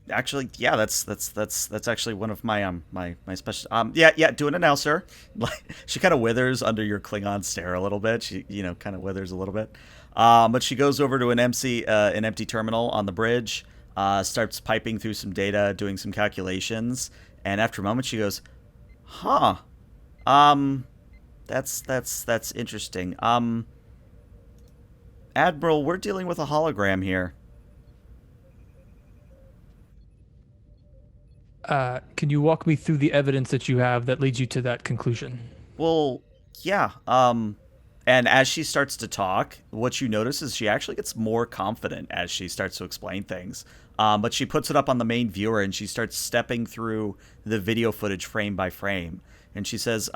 actually, yeah, that's actually one of my my special. Yeah, doing it now, sir. Like she kind of withers under your Klingon stare a little bit. She, kind of withers a little bit. But she goes over to an empty terminal on the bridge. Starts piping through some data, doing some calculations, and after a moment, she goes, "Huh, that's interesting. Admiral, we're dealing with a hologram here." Can you walk me through the evidence that you have that leads you to that conclusion? Well, yeah. And as she starts to talk, what you notice is she actually gets more confident as she starts to explain things. But she puts it up on the main viewer and she starts stepping through the video footage frame by frame. And she says,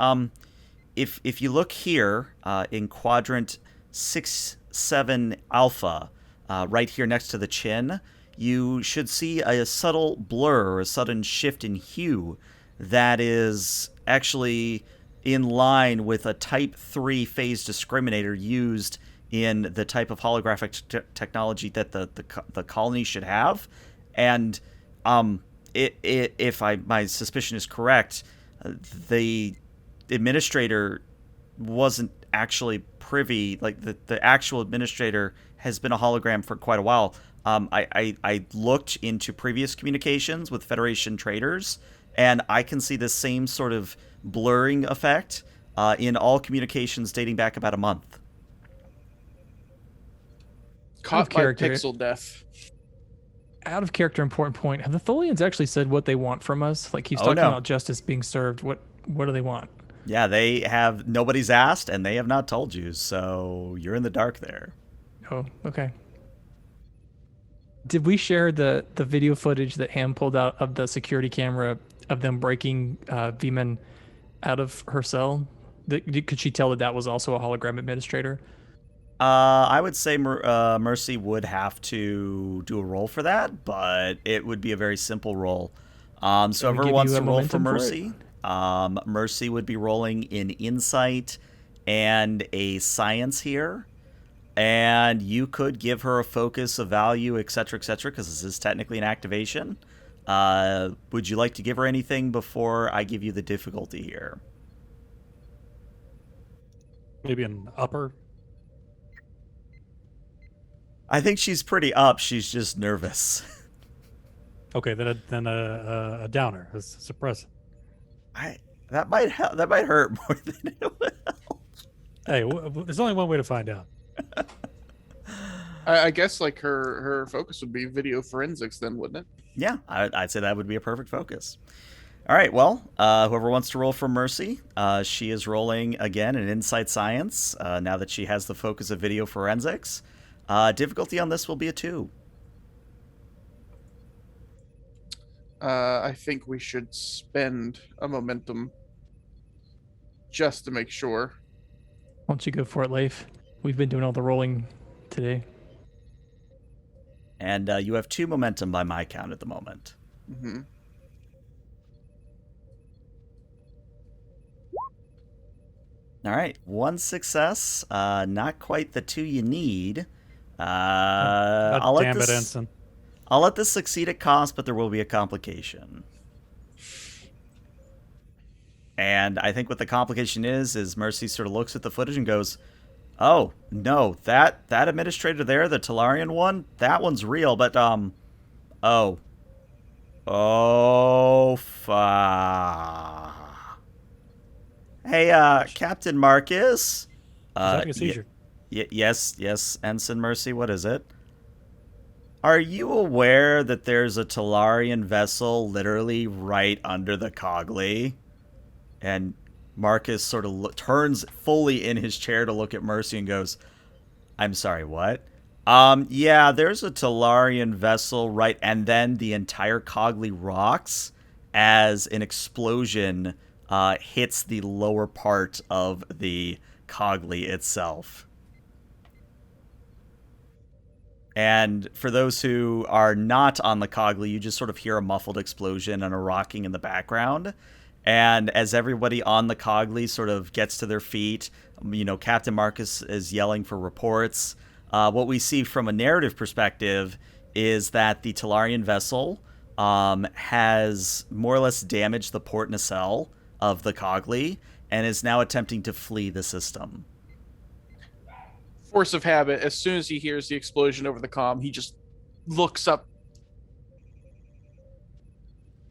if you look here in quadrant 6-7 alpha, right here next to the chin, you should see a subtle blur or a sudden shift in hue that is actually in line with a type 3 phase discriminator used in the type of holographic technology that the colony should have. And if my suspicion is correct, the administrator wasn't actually privy, like the actual administrator has been a hologram for quite a while. I looked into previous communications with Federation traders, and I can see the same sort of blurring effect in all communications dating back about a month. Caught by character. pixel death. Out of character, important point. Have the Tholians actually said what they want from us? Like he's Oh, talking no. about justice being served. What do they want? Yeah, they have. Nobody's asked, and they have not told you, so you're in the dark there. Oh, okay. Did we share the video footage that Ham pulled out of the security camera of them breaking Veman out of her cell? Could she tell that that was also a hologram administrator? I would say Mercy would have to do a roll for that, but it would be a very simple roll. So Let me whoever give wants you to a roll for momentum for Mercy, Mercy would be rolling in Insight and a Science here. And you could give her a focus, a value, etc., because this is technically an activation. Would you like to give her anything before I give you the difficulty here? Maybe an upper. I think she's pretty up. She's just nervous. Okay, then a downer, a suppressant. That might help. That might hurt more than it will. Hey, there's only one way to find out. I guess like her focus would be video forensics, then, wouldn't it? Yeah, I'd say that would be a perfect focus. All right, well, whoever wants to roll for Mercy, she is rolling again in Insight Science now that she has the focus of video forensics. Difficulty on this will be a 2. I think we should spend a momentum just to make sure. Why don't you go for it, Leif? We've been doing all the rolling today. And you have 2 momentum by my count at the moment. Mm-hmm. All right, 1 success. Not quite the 2 you need. Damn it, Ensign. I'll let this succeed at cost, but there will be a complication. And I think what the complication is Mercy sort of looks at the footage and goes, Oh, no, that administrator there, the Talarian one, that one's real, but oh. Oh, Hey, Captain Marcus. He's Uh, having a y- seizure. yes, Ensign Mercy, what is it? Are you aware that there's a Talarian vessel literally right under the Cogly? And Marcus sort of turns fully in his chair to look at Mercy and goes, I'm sorry, what? Yeah, there's a Talarian vessel right, and then the entire Cogly rocks as an explosion hits the lower part of the Cogly itself. And for those who are not on the Cogly, you just sort of hear a muffled explosion and a rocking in the background. And as everybody on the Cogly sort of gets to their feet, Captain Marcus is yelling for reports. What we see from a narrative perspective is that the Talarian vessel has more or less damaged the port nacelle of the Cogly and is now attempting to flee the system. Force of habit, as soon as he hears the explosion over the comm, he just looks up.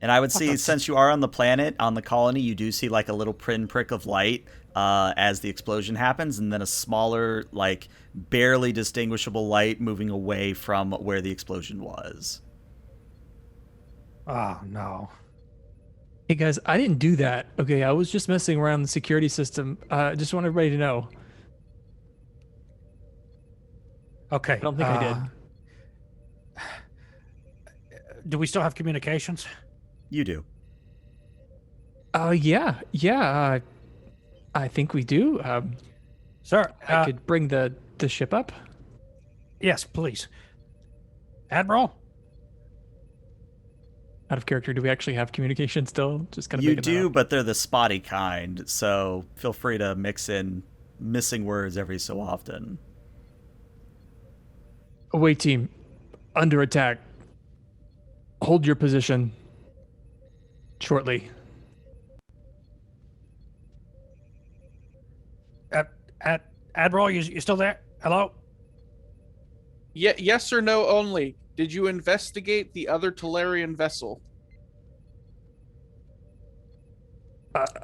And I would see, since you are on the planet, on the colony, you do see like a little pinprick of light as the explosion happens, and then a smaller, like barely distinguishable light moving away from where the explosion was. Oh, no. Hey guys, I didn't do that. Okay, I was just messing around the security system. Just want everybody to know. Okay. I don't think I did. Do we still have communications? You do. Yeah. I think we do. Sir, I could bring the ship up. yes, please. Admiral? Out of character, do we actually have communication still? Just kind of You do, but they're the spotty kind, so feel free to mix in missing words every so often. Away team, under attack. Hold your position. Shortly. Admiral, you still there? Hello? Yes or no only. Did you investigate the other Talarian vessel?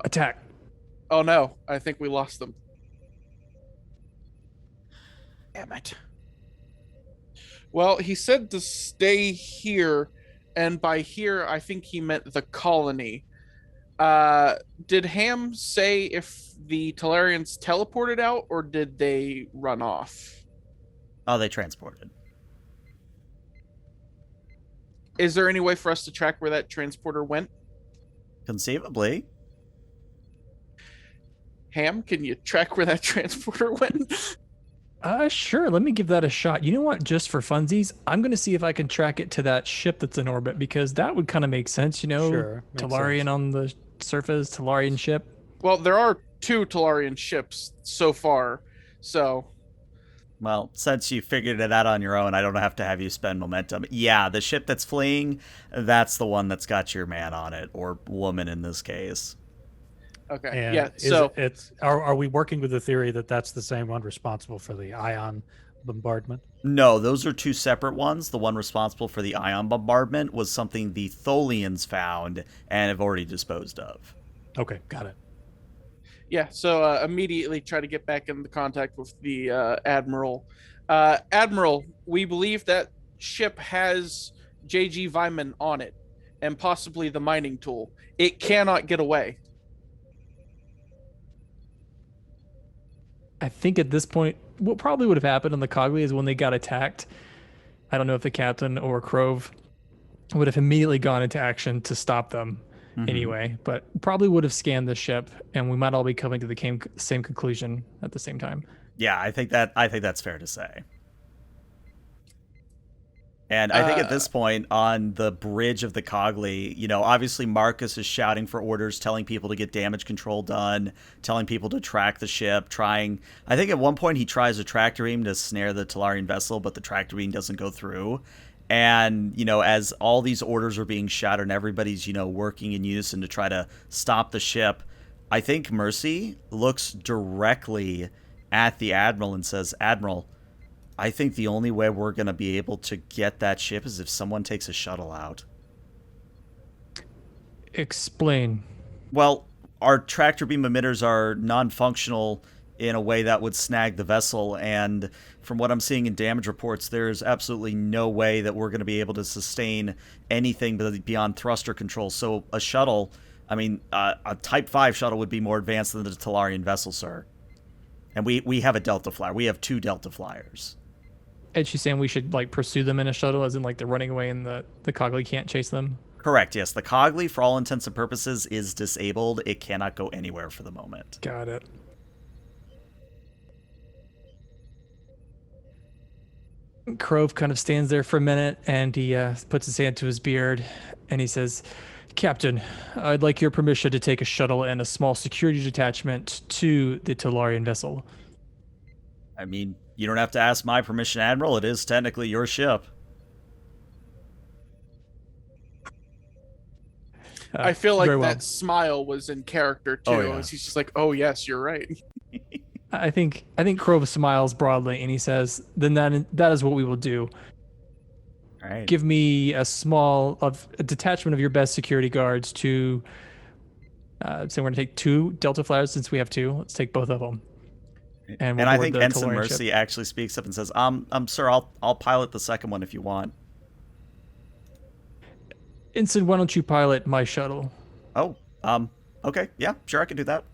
Attack. Oh no, I think we lost them. Damn it. Well, he said to stay here, and by here, I think he meant the colony. Did Ham say if the Talarians teleported out, or did they run off? Oh, they transported. Is there any way for us to track where that transporter went? Conceivably. Ham, can you track where that transporter went? Sure. Let me give that a shot. You know what? Just for funsies, I'm going to see if I can track it to that ship that's in orbit because that would kind of make sense. Sure, makes Talarian sense. on the surface, Talarian ship. Well, there are 2 Talarian ships so far, so Well, since you figured it out on your own, I don't have to have you spend momentum. Yeah, the ship that's fleeing, that's the one that's got your man on it, or woman in this case. okay. And Yeah, so are we working with the theory that that's the same one responsible for the ion bombardment? No, those are 2 separate ones. The one responsible for the ion bombardment was something the Tholians found and have already disposed of. Okay, got it. yeah, so immediately try to get back into contact with the Admiral. Admiral, we believe that ship has JG Vyman on it, and possibly the mining tool. It cannot get away. I think at this point, what probably would have happened on the Cogly is when they got attacked. I don't know if the captain or Crove would have immediately gone into action to stop them anyway, but probably would have scanned the ship, and we might all be coming to the same conclusion at the same time. Yeah, I think that's fair to say. And I think at this point, on the bridge of the Cogly, obviously Marcus is shouting for orders, telling people to get damage control done, telling people to track the ship, I think at one point he tries a tractor beam to snare the Talarian vessel, but the tractor beam doesn't go through. And, as all these orders are being shouted and everybody's, working in unison to try to stop the ship, I think Mercy looks directly at the Admiral and says, Admiral, I think the only way we're going to be able to get that ship is if someone takes a shuttle out. Explain. Well, our tractor beam emitters are non-functional in a way that would snag the vessel, and from what I'm seeing in damage reports, there's absolutely no way that we're going to be able to sustain anything beyond thruster control. So a shuttle, I mean, a Type 5 shuttle would be more advanced than the Talarian vessel, sir. And we have a Delta Flyer. We have 2 Delta Flyers. And she's saying we should like pursue them in a shuttle, as in like they're running away and the Cogley can't chase them. Correct, yes. The Cogley, for all intents and purposes, is disabled. It cannot go anywhere for the moment. Got it. Crove kind of stands there for a minute and he puts his hand to his beard and he says, Captain, I'd like your permission to take a shuttle and a small security detachment to the Talarian vessel. I mean, you don't have to ask my permission, Admiral. It is technically your ship. I feel like very well. that smile was in character too. Oh, yeah. He's just like, "Oh yes, you're right." I think Crove smiles broadly and he says, then that is what we will do. All right. Give me a detachment of your best security guards to so we're gonna take 2 Delta Flyers since we have 2. Let's take both of them. And I think Ensign Mercy actually speaks up and says, sir, I'll pilot the second one if you want. Ensign, why don't you pilot my shuttle? Oh, okay, yeah, sure, I can do that.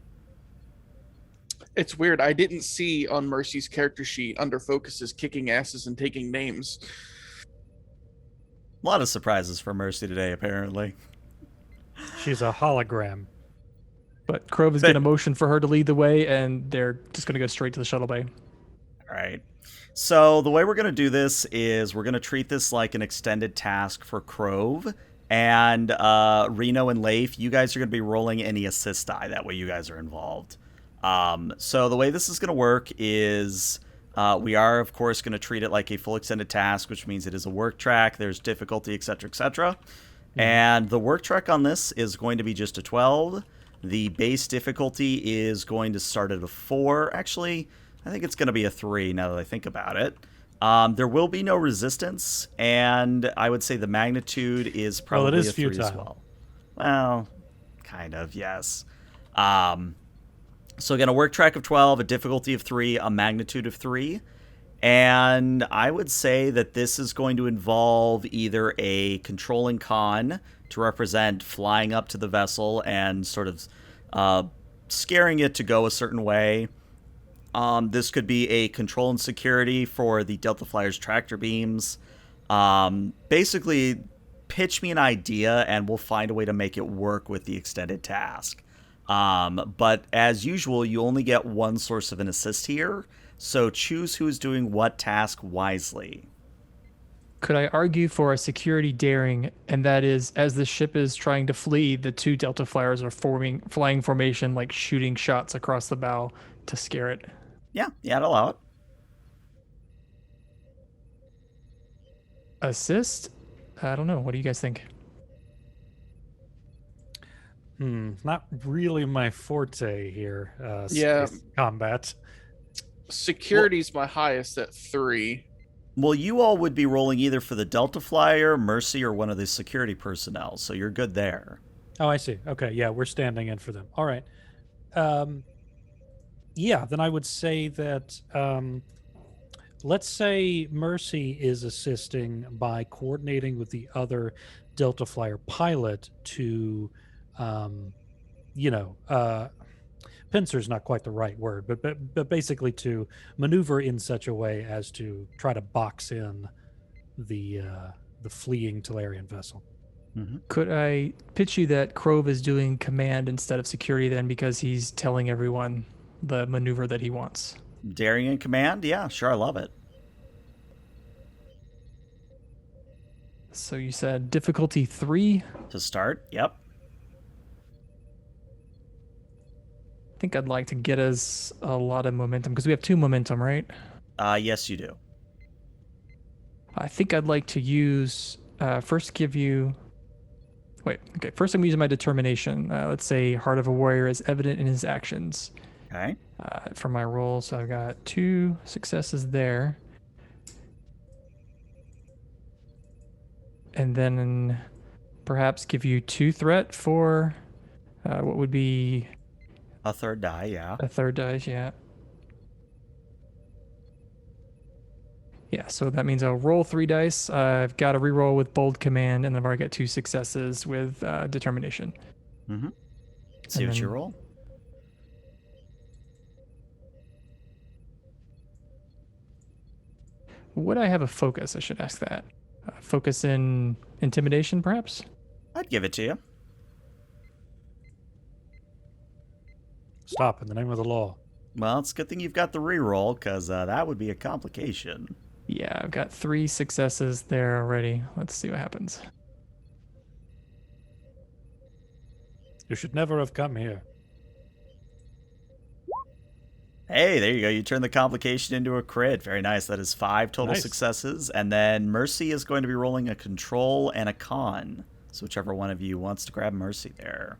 It's weird. I didn't see on Mercy's character sheet under focuses kicking asses and taking names. A lot of surprises for Mercy today, apparently. She's a hologram. But Crove is going to motion for her to lead the way, and they're just going to go straight to the shuttle bay. All right. So the way we're going to do this is we're going to treat this like an extended task for Crove. And Reno and Leif, you guys are going to be rolling any assist die. That way you guys are involved. So the way this is going to work is we are, of course, going to treat it like a full extended task, which means it is a work track. There's difficulty, etc., etc. And the work track on this is going to be just a 12. The base difficulty is going to start at a 4. Actually, I think it's going to be a 3 now that I think about it. There will be no resistance, and I would say the magnitude is probably it is a 3 as futile. well. Well, kind of, yes. So again, a work track of 12, a difficulty of 3, a magnitude of 3. And I would say that this is going to involve either a controlling con to represent flying up to the vessel and sort of scaring it to go a certain way. This could be a control and security for the Delta Flyer's tractor beams. Basically, pitch me an idea and we'll find a way to make it work with the extended task. But as usual, you only get one source of an assist here, so choose who's doing what task wisely. Could I argue for a security daring, and that is, as the ship is trying to flee, the 2 Delta Flyers are flying formation, like shooting shots across the bow to scare it. Yeah, I'd allow it. Assist? I don't know. What do you guys think? Not really my forte here. Yeah. Space combat. Security's my highest at 3. Well, you all would be rolling either for the Delta Flyer, Mercy, or one of the security personnel, so you're good there. Oh, I see. Okay, yeah, we're standing in for them. All right. Yeah, then I would say that let's say Mercy is assisting by coordinating with the other Delta Flyer pilot to, pincer's not quite the right word, but basically to maneuver in such a way as to try to box in the fleeing Talarian vessel. Mm-hmm. Could I pitch you that Crove is doing command instead of security then, because he's telling everyone the maneuver that he wants? Daring in command? Yeah, sure, I love it. So you said difficulty 3? To start, yep. I think I'd like to get us a lot of momentum, because we have 2 momentum, right? Yes, you do. I think I'd like to use, first give you... Wait, okay, first I'm using my determination. Let's say Heart of a Warrior is evident in his actions. Okay. For my roll. So I've got 2 successes there. And then perhaps give you 2 threat for what would be A third die, yeah. a third dice, yeah. Yeah, so that means I'll roll 3 dice. I've got a reroll with bold command, and then I've already got 2 successes with determination. Mm-hmm. See And what you then- roll. Would I have a focus? I should ask that. Focus in intimidation, perhaps? I'd give it to you. Stop in the name of the law. Well, it's a good thing you've got the reroll, because that would be a complication. Yeah, I've got 3 successes there already. Let's see what happens. You should never have come here. Hey, there you go. You turn the complication into a crit. Very nice. That is 5 total Nice. successes. And then Mercy is going to be rolling a control and a con. So whichever one of you wants to grab Mercy there.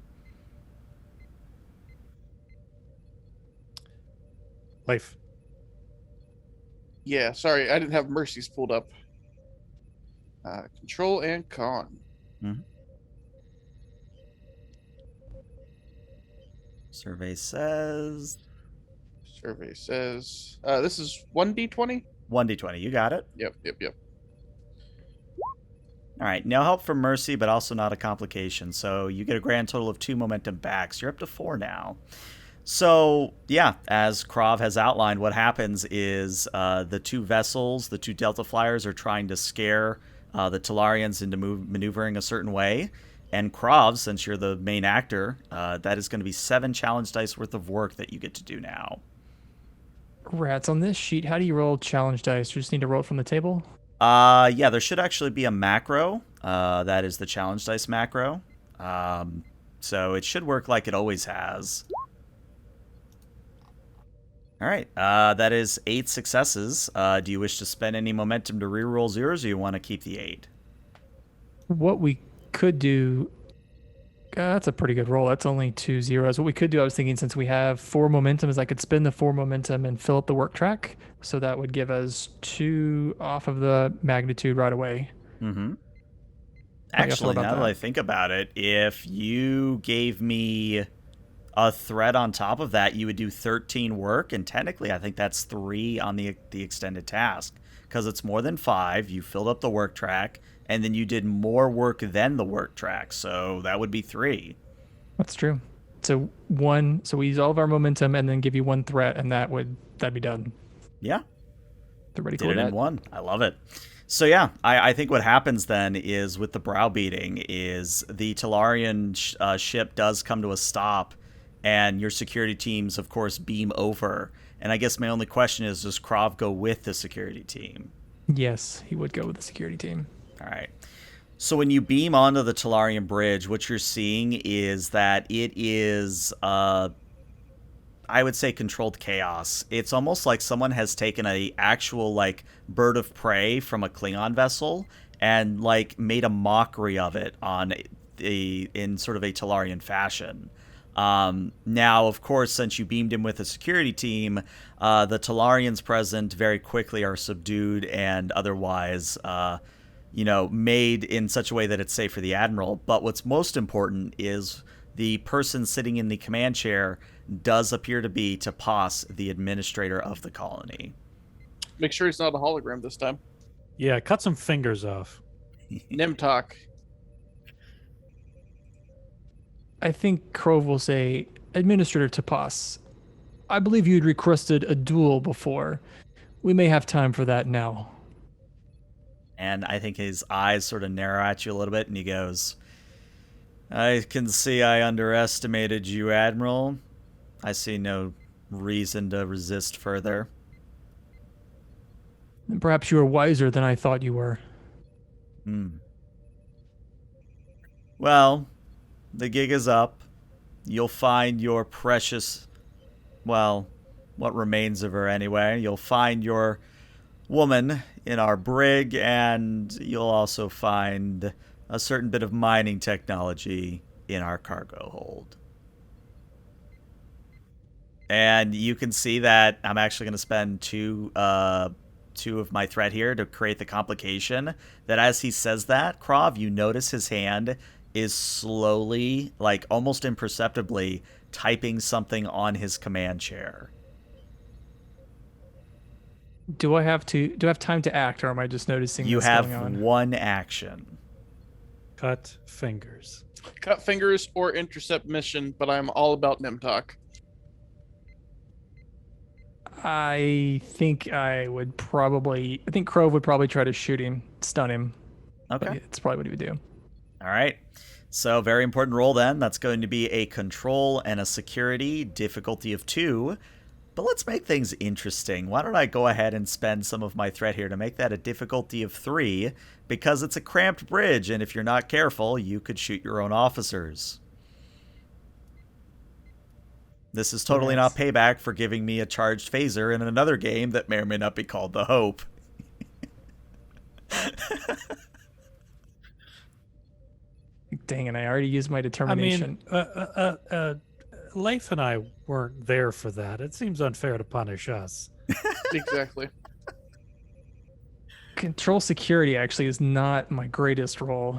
Leif. Yeah, sorry, I didn't have Mercy's pulled up. Control and con. Survey says Survey says this is 1d20. 1d20. You got it. Yep. All right. No help from Mercy, but also not a complication. So you get a grand total of 2 momentum back. So you're up to 4 now. So, yeah, as Krav has outlined, what happens is the 2 vessels, the 2 Delta Flyers, are trying to scare the Talarians into maneuvering a certain way. And Krav, since you're the main actor, that is going to be 7 challenge dice worth of work that you get to do now. Rats, on this sheet, how do you roll challenge dice? You just need to roll it from the table? Yeah, there should actually be a macro. That is the challenge dice macro. So it should work like it always has. All right, that is 8 successes. Do you wish to spend any momentum to reroll zeros, or you want to keep the 8? What we could do... that's a pretty good roll. That's only 2 zeros. What we could do, I was thinking, since we have 4 momentum, is I could spend the 4 momentum and fill up the work track. So that would give us 2 off of the magnitude right away. Mm-hmm. How you feel Actually, about now that that? I think about it, if you gave me a threat on top of that, you would do 13 work, and technically I think that's 3 on the extended task, because it's more than 5. You filled up the work track, and then you did more work than the work track, so that would be 3. That's true. So we use all of our momentum and then give you 1 threat, and that'd be done. Yeah, Everybody did cool it with in that? 1. I love it. So yeah, I think what happens then is with the browbeating is the Talarian ship does come to a stop, and your security teams, of course, beam over. And I guess my only question is, does Krav go with the security team? Yes, he would go with the security team. All right. So when you beam onto the Talarian bridge, what you're seeing is that it is, I would say, controlled chaos. It's almost like someone has taken a actual like bird of prey from a Klingon vessel and like made a mockery of it in sort of a Talarian fashion. Now, of course, since you beamed in with a security team, the Talarians present very quickly are subdued and otherwise, made in such a way that it's safe for the Admiral. But what's most important is the person sitting in the command chair does appear to be Tapos, the administrator of the colony. Make sure it's not a hologram this time. Yeah, cut some fingers off. Nimtok. I think Krove will say, Administrator Tapas, I believe you'd requested a duel before. We may have time for that now. And I think his eyes sort of narrow at you a little bit, and he goes, I can see I underestimated you, Admiral. I see no reason to resist further. Perhaps you are wiser than I thought you were. Well, the gig is up. You'll find your precious, well, what remains of her anyway. You'll find your woman in our brig, and you'll also find a certain bit of mining technology in our cargo hold. And you can see that I'm actually going to spend two of my threat here to create the complication. That as he says that, Krav, you notice his hand is slowly, like almost imperceptibly, typing something on his command chair. Do I have time to act, or am I just noticing You this going have on? one action. Cut fingers. Cut fingers or intercept mission, but I'm all about Nim talk. I think Krove would probably try to shoot him, stun him. But Okay. it's probably what he would do. All right. So, very important roll then. That's going to be a control and a security, difficulty of 2. But let's make things interesting. Why don't I go ahead and spend some of my threat here to make that a difficulty of 3, because it's a cramped bridge, and if you're not careful, you could shoot your own officers. This is totally not payback for giving me a charged phaser in another game that may or may not be called The Hope. Dang it! I already used my determination. Leif and I weren't there for that. It seems unfair to punish us. Exactly. Control security actually is not my greatest role.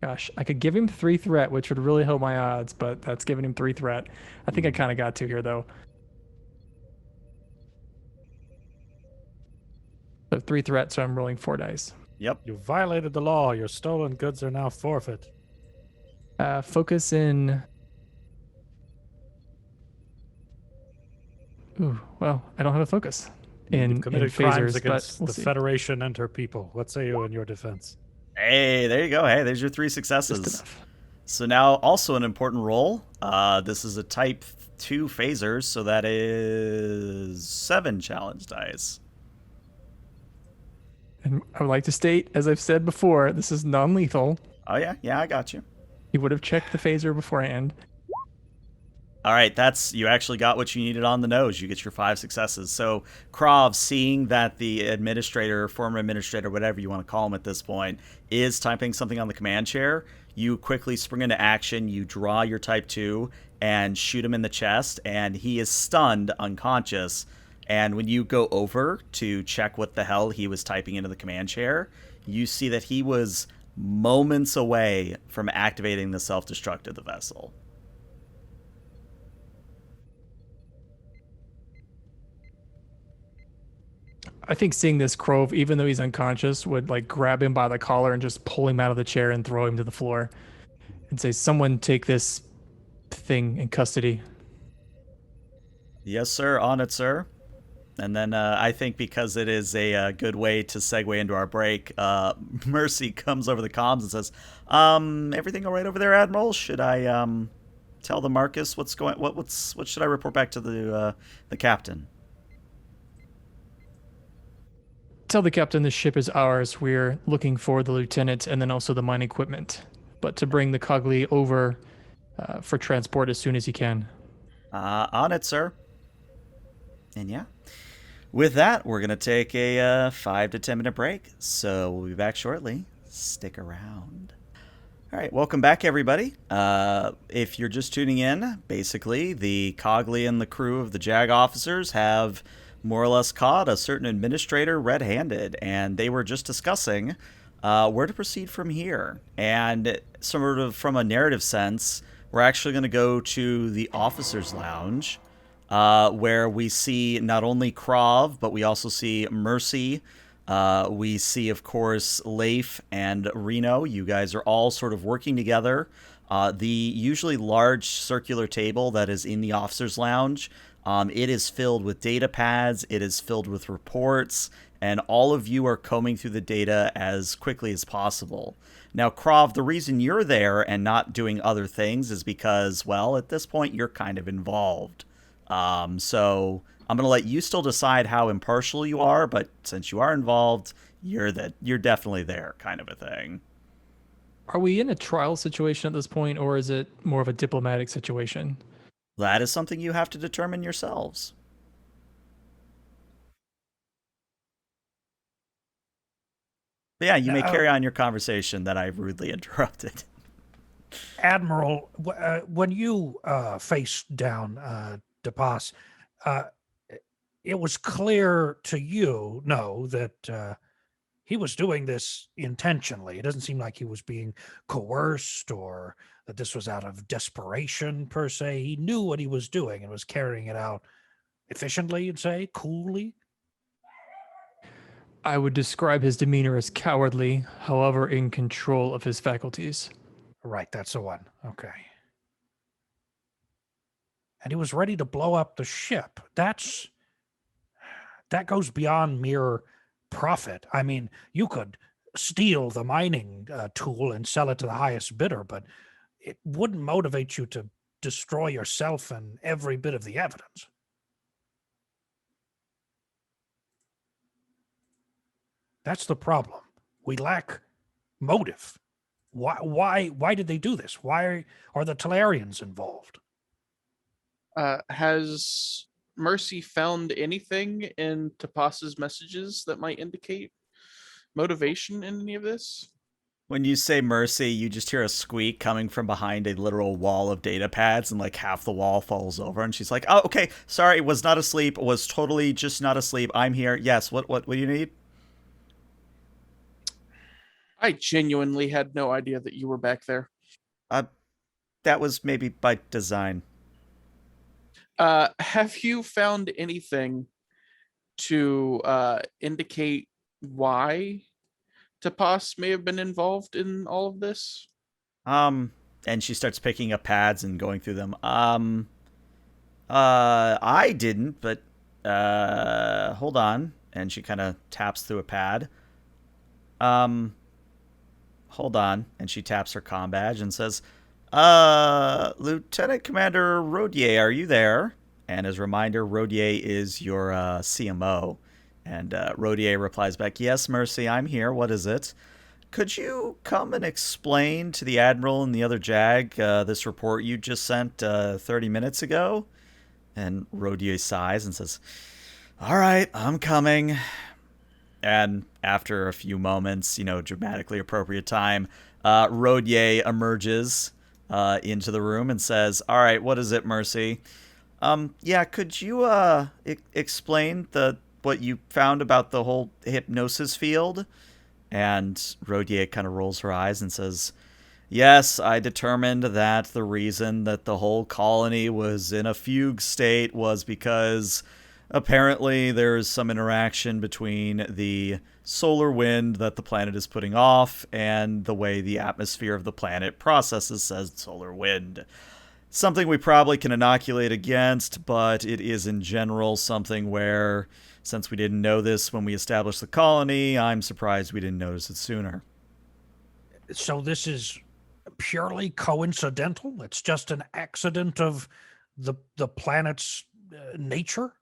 Gosh, I could give him 3 threat, which would really help my odds, but that's giving him 3 threat. I think I kind of got to here, though. So 3 threat, so I'm rolling 4 dice. Yep. You violated the law. Your stolen goods are now forfeit. Focus in... Ooh, well, I don't have a focus in You've committed phasers, crimes but against we'll the see. Federation and her people. What say you in your defense? Hey, there you go. Hey, there's your 3 Just successes. enough. So now also an important roll. This is a type 2 phaser, so that is 7 challenge dice. And I would like to state, as I've said before, this is non-lethal. Oh yeah, I got you. He would have checked the phaser beforehand. All right, you actually got what you needed on the nose. You get your 5 successes. So Krav, seeing that the administrator, former administrator, whatever you want to call him at this point, is typing something on the command chair, you quickly spring into action. You draw your type 2 and shoot him in the chest, and he is stunned, unconscious. And when you go over to check what the hell he was typing into the command chair, you see that he was moments away from activating the self-destruct of the vessel. I think seeing this Krove, even though he's unconscious, would like grab him by the collar and just pull him out of the chair and throw him to the floor and say, "Someone take this thing in custody." Yes, sir. On it, sir. And then I think because it is a good way to segue into our break, Mercy comes over the comms and says, "Everything all right over there, Admiral? Should I tell the Marcus what's going? What should I report back to the captain?" Tell the captain the ship is ours. We're looking for the lieutenant and then also the mine equipment, but to bring the Cogli over for transport as soon as he can. On it, sir. And yeah. With that, we're going to take a 5 to 10 minute break. So we'll be back shortly. Stick around. All right, welcome back, everybody. If you're just tuning in, basically, the Cogli and the crew of the JAG officers have more or less caught a certain administrator red-handed, and they were just discussing where to proceed from here. And sort of from a narrative sense, we're actually going to go to the officers' lounge, where we see not only Krav, but we also see Mercy. We see, of course, Leif and Reno. You guys are all sort of working together. The usually large circular table that is in the officers' lounge, it is filled with data pads. It is filled with reports, and all of you are combing through the data as quickly as possible. Now, Krav, the reason you're there and not doing other things is because, well, at this point, you're kind of involved. So I'm going to let you still decide how impartial you are, but since you are involved, you're definitely there, kind of a thing. Are we in a trial situation at this point, or is it more of a diplomatic situation? That is something you have to determine yourselves. But yeah, you may carry on your conversation that I rudely interrupted. Admiral, when you faced down DePass, uh, it was clear to you, no, that he was doing this intentionally. It doesn't seem like he was being coerced or that this was out of desperation per se. He knew what he was doing and was carrying it out efficiently, you'd say, coolly. I would describe his demeanor as cowardly, however, in control of his faculties. Right, that's the one. Okay. And he was ready to blow up the ship. That goes beyond mere profit. I mean, you could steal the mining tool and sell it to the highest bidder, but it wouldn't motivate you to destroy yourself and every bit of the evidence. That's the problem. We lack motive. Why did they do this? Why are the Talarians involved? Has Mercy found anything in Tapas's messages that might indicate motivation in any of this? When you say Mercy, you just hear a squeak coming from behind a literal wall of data pads, and like half the wall falls over, and she's like, "Oh, okay, sorry, was not asleep, was totally just not asleep. I'm here. Yes, what do you need?" I genuinely had no idea that you were back there. Uh, that was maybe by design. Have you found anything to indicate why Tapas may have been involved in all of this? And she starts picking up pads and going through them. I didn't, but hold on. And she kind of taps through a pad. Hold on. And she taps her comm badge and says, Lieutenant Commander Rodier, are you there? And as a reminder, Rodier is your CMO. And Rodier replies back, yes, Mercy, I'm here. What is it? Could you come and explain to the Admiral and the other JAG this report you just sent 30 minutes ago? And Rodier sighs and says, all right, I'm coming. And after a few moments, dramatically appropriate time, Rodier emerges into the room and says, all right, what is it, Mercy? Yeah, could you explain what you found about the whole hypnosis field? And Rodier kind of rolls her eyes and says, yes, I determined that the reason that the whole colony was in a fugue state was because apparently there's some interaction between the solar wind that the planet is putting off and the way the atmosphere of the planet processes said solar wind. Something we probably can inoculate against, but it is in general something where, since we didn't know this when we established the colony, I'm surprised we didn't notice it sooner. So this is purely coincidental? It's just an accident of the planet's nature?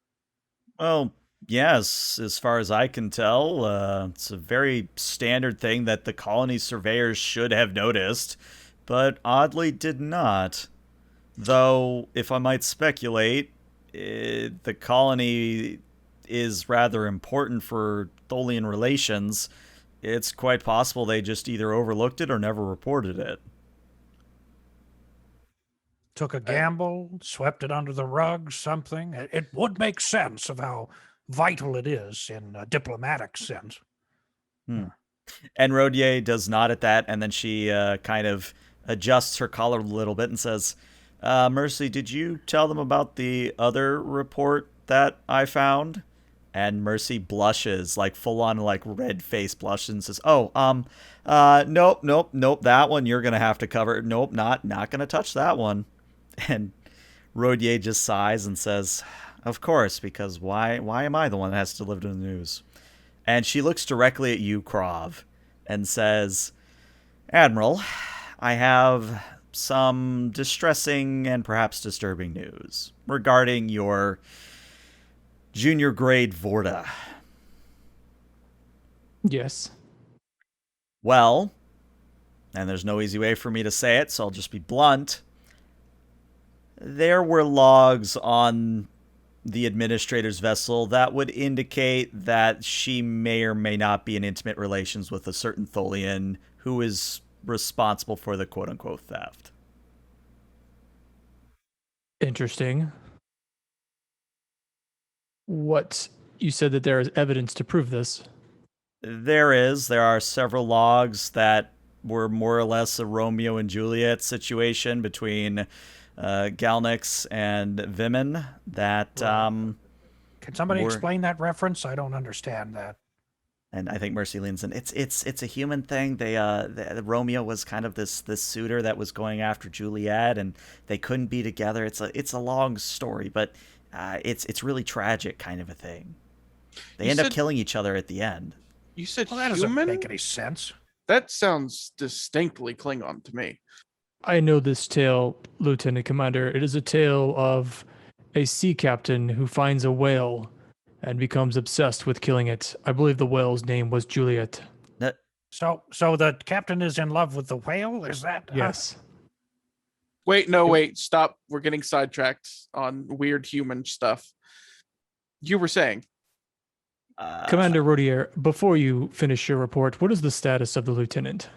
Well, yes, as far as I can tell, it's a very standard thing that the colony surveyors should have noticed, but oddly did not. Though, if I might speculate, the colony is rather important for Tholian relations. It's quite possible they just either overlooked it or never reported it. Took a gamble, swept it under the rug, something. It would make sense of how vital it is in a diplomatic sense. And Rodier does nod at that, and then she kind of adjusts her collar a little bit and says, Mercy, did you tell them about the other report that I found? And Mercy blushes, like full on like red face blushes and says, nope, that one you're gonna have to cover. Nope, not gonna touch that one. And Rodier just sighs and says, of course, because why am I the one that has to deliver the news? And she looks directly at you, Krav, and says, Admiral, I have some distressing and perhaps disturbing news regarding your junior grade Vorta. Yes. Well, and there's no easy way for me to say it, so I'll just be blunt. There were logs on the administrator's vessel that would indicate that she may or may not be in intimate relations with a certain Tholian who is responsible for the quote-unquote theft. Interesting. What you said that there is evidence to prove this. There are several logs that were more or less a Romeo and Juliet situation between Galnix and Vimin that Can somebody were, explain that reference? I don't understand that. and I think Mercy leans in. It's a human thing. Romeo was kind of this suitor that was going after Juliet, and they couldn't be together. It's a long story, but it's really tragic kind of a thing. They You end up said- killing each other at the end. You said Well, that doesn't human? make any sense. That sounds distinctly Klingon to me. I know this tale, Lieutenant Commander. It is a tale of a sea captain who finds a whale and becomes obsessed with killing it. I believe the whale's name was Juliet. So the captain is in love with the whale? Is that? Yes. Wait, stop. We're getting sidetracked on weird human stuff. You were saying. Commander Rodier, before you finish your report, what is the status of the lieutenant?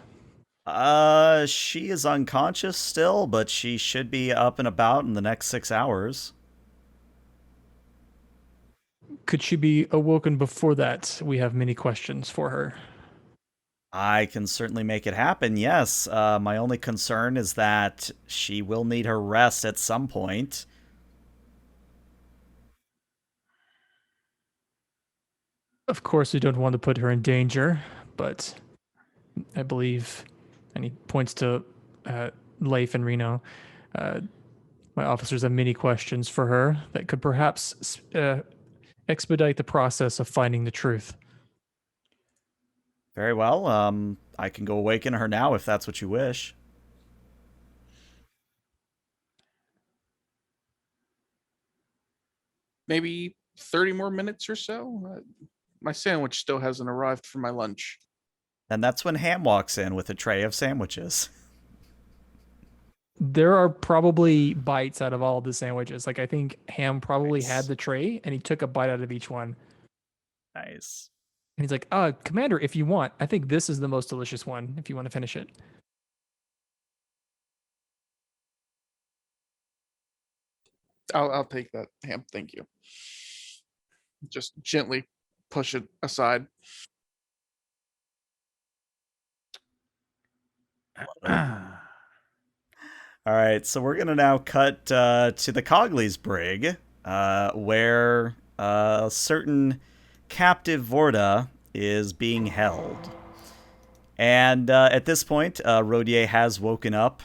She is unconscious still, but she should be up and about in the next 6 hours. Could she be awoken before that? We have many questions for her. I can certainly make it happen, yes. My only concern is that she will need her rest at some point. Of course, we don't want to put her in danger, but I believe, and he points to Leif and Reno, my officers have many questions for her that could perhaps expedite the process of finding the truth. Very well. I can go awaken her now if that's what you wish. Maybe 30 more minutes or so? My sandwich still hasn't arrived for my lunch. And that's when Ham walks in with a tray of sandwiches. There are probably bites out of all of the sandwiches. Like, I think Ham probably Nice. had the tray and he took a bite out of each one. Nice. And he's like, Commander, if you want, I think this is the most delicious one, if you want to finish it. I'll take that, Ham. Thank you. Just gently push it aside. All right, so we're gonna now cut to the Cogley's brig, where a certain captive Vorta is being held. And at this point, Rodier has woken up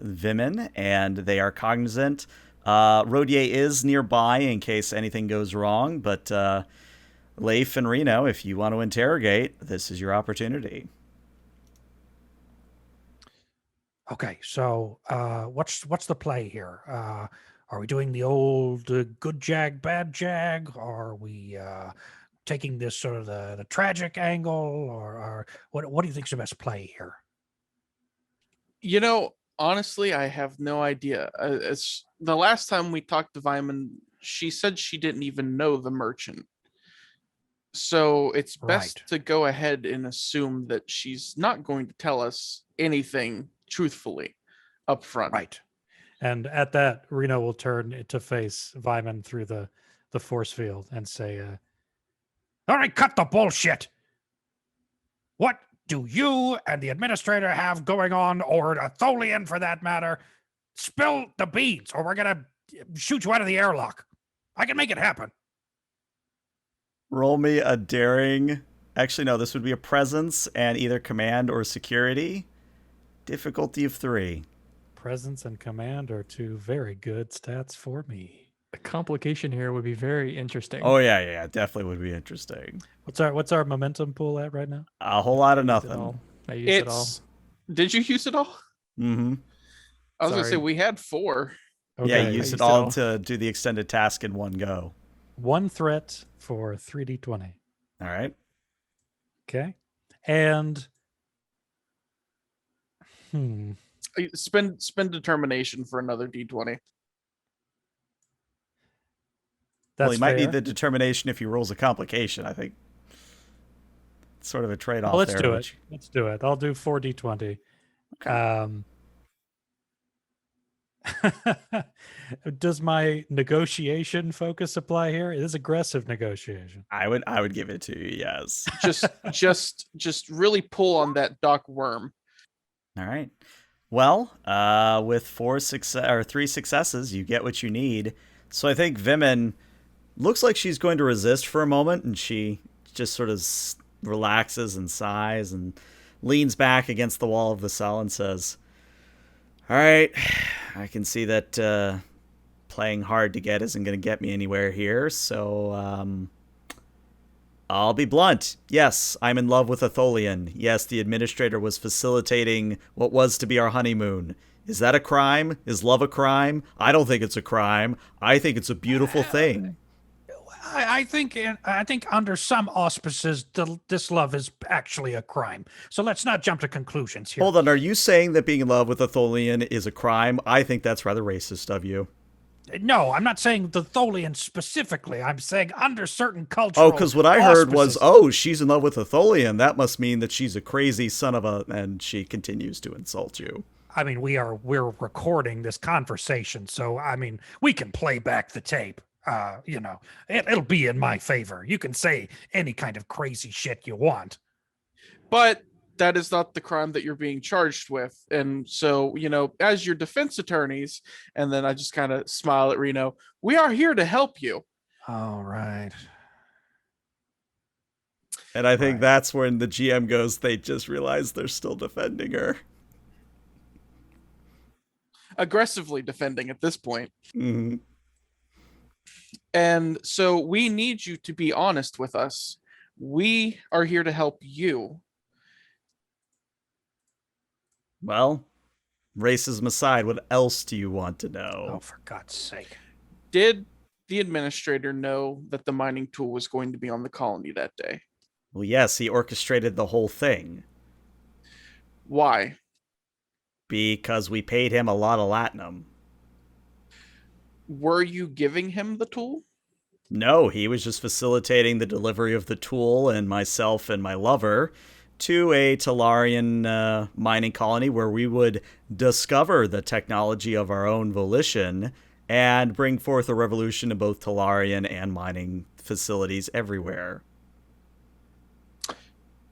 Vimin, and they are cognizant. Rodier is nearby in case anything goes wrong, but Leif and Reno, if you want to interrogate, this is your opportunity. Okay, so what's the play here? Are we doing the old good JAG, bad JAG? Are we taking this sort of the tragic angle, or what do you think's the best play here? You know, honestly, I have no idea. It's the last time we talked to Vyman, she said she didn't even know the merchant. So it's best Right. to go ahead and assume that she's not going to tell us anything truthfully up front. Right. And at that, Reno will turn to face Vyman through the force field and say, All right, cut the bullshit. What do you and the administrator have going on, or a Tholian for that matter? Spill the beans, or we're gonna shoot you out of the airlock. I can make it happen. Roll me a daring. Actually, no, this would be a presence and either command or security. Difficulty of 3. presence and command are two very good stats for me. The complication here would be very interesting. Oh yeah, definitely would be interesting. What's our momentum pool at right now? A whole lot of I used it nothing. all. I used it all. It's. Did you use it all? Mm-hmm. I was gonna say Sorry. we had 4. Yeah, Okay, use used it it all all. to do the extended task in one go. 1 threat for 3d20. All right. Okay, and Spend determination for another D20. that's Well, he might fair. need the determination if he rolls a complication. I think it's sort of a trade-off Well, let's there. do it. which- Let's do it. I'll do 4d20. Um, does my negotiation focus apply here? It is aggressive negotiation. I would give it to you, yes. Just really pull on that dock worm. All right. Well, with 3 successes, you get what you need. So I think Vimin looks like she's going to resist for a moment, and she just sort of relaxes and sighs and leans back against the wall of the cell and says, "All right, I can see that playing hard to get isn't going to get me anywhere here, so I'll be blunt. Yes, I'm in love with Atholian. Yes, the administrator was facilitating what was to be our honeymoon. Is that a crime? Is love a crime? I don't think it's a crime. I think it's a beautiful thing." I think under some auspices, this love is actually a crime. So let's not jump to conclusions here. Hold on, are you saying that being in love with Atholian is a crime? I think that's rather racist of you. No, I'm not saying the Tholian specifically. I'm saying under certain cultural Oh, because what I heard was, auspices. oh, she's in love with Atholian. That must mean that she's a crazy son of a... And she continues to insult you. I mean, we're recording this conversation, so I mean, we can play back the tape. It'll be in my favor. You can say any kind of crazy shit you want. But that is not the crime that you're being charged with. And so, as your defense attorneys, and then I just kind of smile at Reno, we are here to help you. All right. And I think Right. that's when the GM goes, they just realize they're still defending her. Aggressively defending at this point. Mm-hmm. And so we need you to be honest with us. We are here to help you. Well, racism aside, what else do you want to know? Oh, for God's sake. Did the administrator know that the mining tool was going to be on the colony that day? Well, yes, he orchestrated the whole thing. Why? Because we paid him a lot of latinum. Were you giving him the tool? No, he was just facilitating the delivery of the tool and myself and my lover to a Talarian mining colony where we would discover the technology of our own volition and bring forth a revolution in both Talarian and mining facilities everywhere.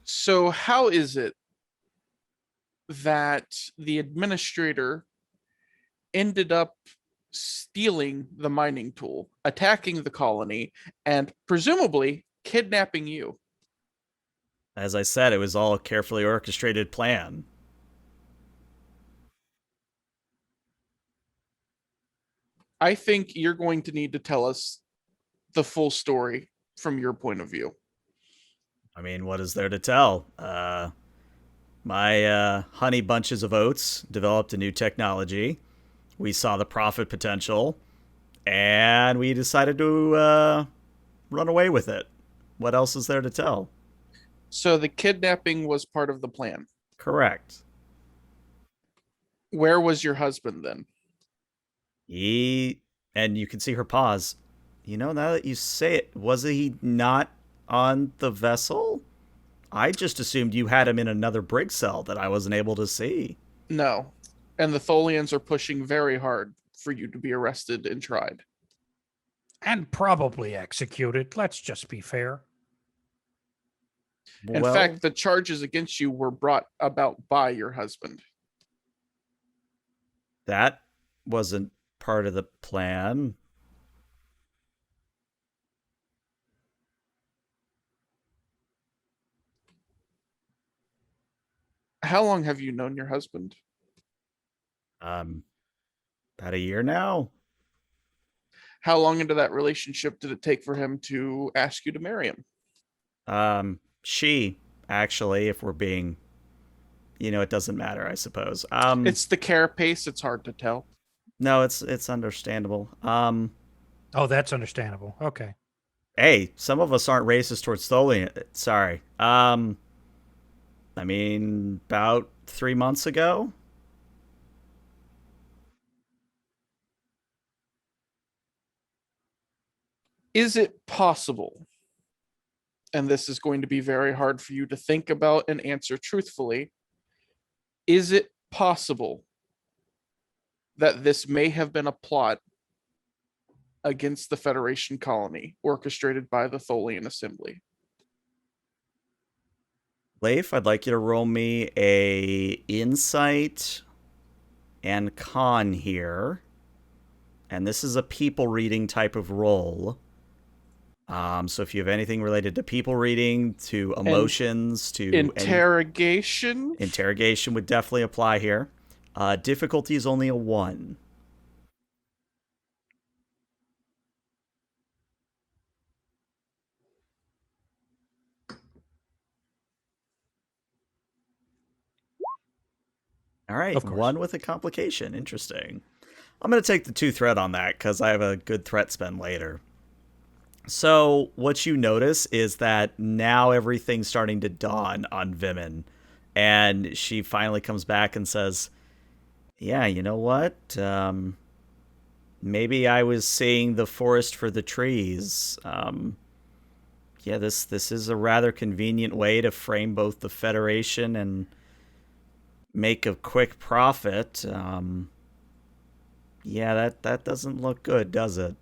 So how is it that the administrator ended up stealing the mining tool, attacking the colony, and presumably kidnapping you? As I said, it was all a carefully orchestrated plan. I think you're going to need to tell us the full story from your point of view. I mean, what is there to tell? My honey bunches of oats developed a new technology. We saw the profit potential, and we decided to run away with it. What else is there to tell? So the kidnapping was part of the plan. Correct. Where was your husband then? And you can see her pause. Now that you say it, was he not on the vessel? I just assumed you had him in another brig cell that I wasn't able to see. No. And the Tholians are pushing very hard for you to be arrested and tried. And probably executed. Let's just be fair. In fact, the charges against you were brought about by your husband. That wasn't part of the plan. How long have you known your husband? About a year now. How long into that relationship did it take for him to ask you to marry him? She, actually, if we're being, it doesn't matter, I suppose. It's the carapace, it's hard to tell. No, it's understandable. Oh, that's understandable. Okay. Hey, some of us aren't racist towards Tholian. Sorry. I mean, about 3 months ago. Is it possible, and this is going to be very hard for you to think about and answer truthfully, is it possible that this may have been a plot against the Federation colony orchestrated by the Tholian Assembly? Leif, I'd like you to roll me a insight and con here. And this is a people reading type of roll. So if you have anything related to people reading, to emotions, to interrogation, interrogation would definitely apply here. Difficulty is only a 1. All right, Of course. 1 with a complication. Interesting. I'm going to take the 2 threat on that because I have a good threat spend later. So what you notice is that now everything's starting to dawn on Vimin. And she finally comes back and says, yeah, you know what? Maybe I was seeing the forest for the trees. Yeah, this is a rather convenient way to frame both the Federation and make a quick profit. Yeah, that doesn't look good, does it?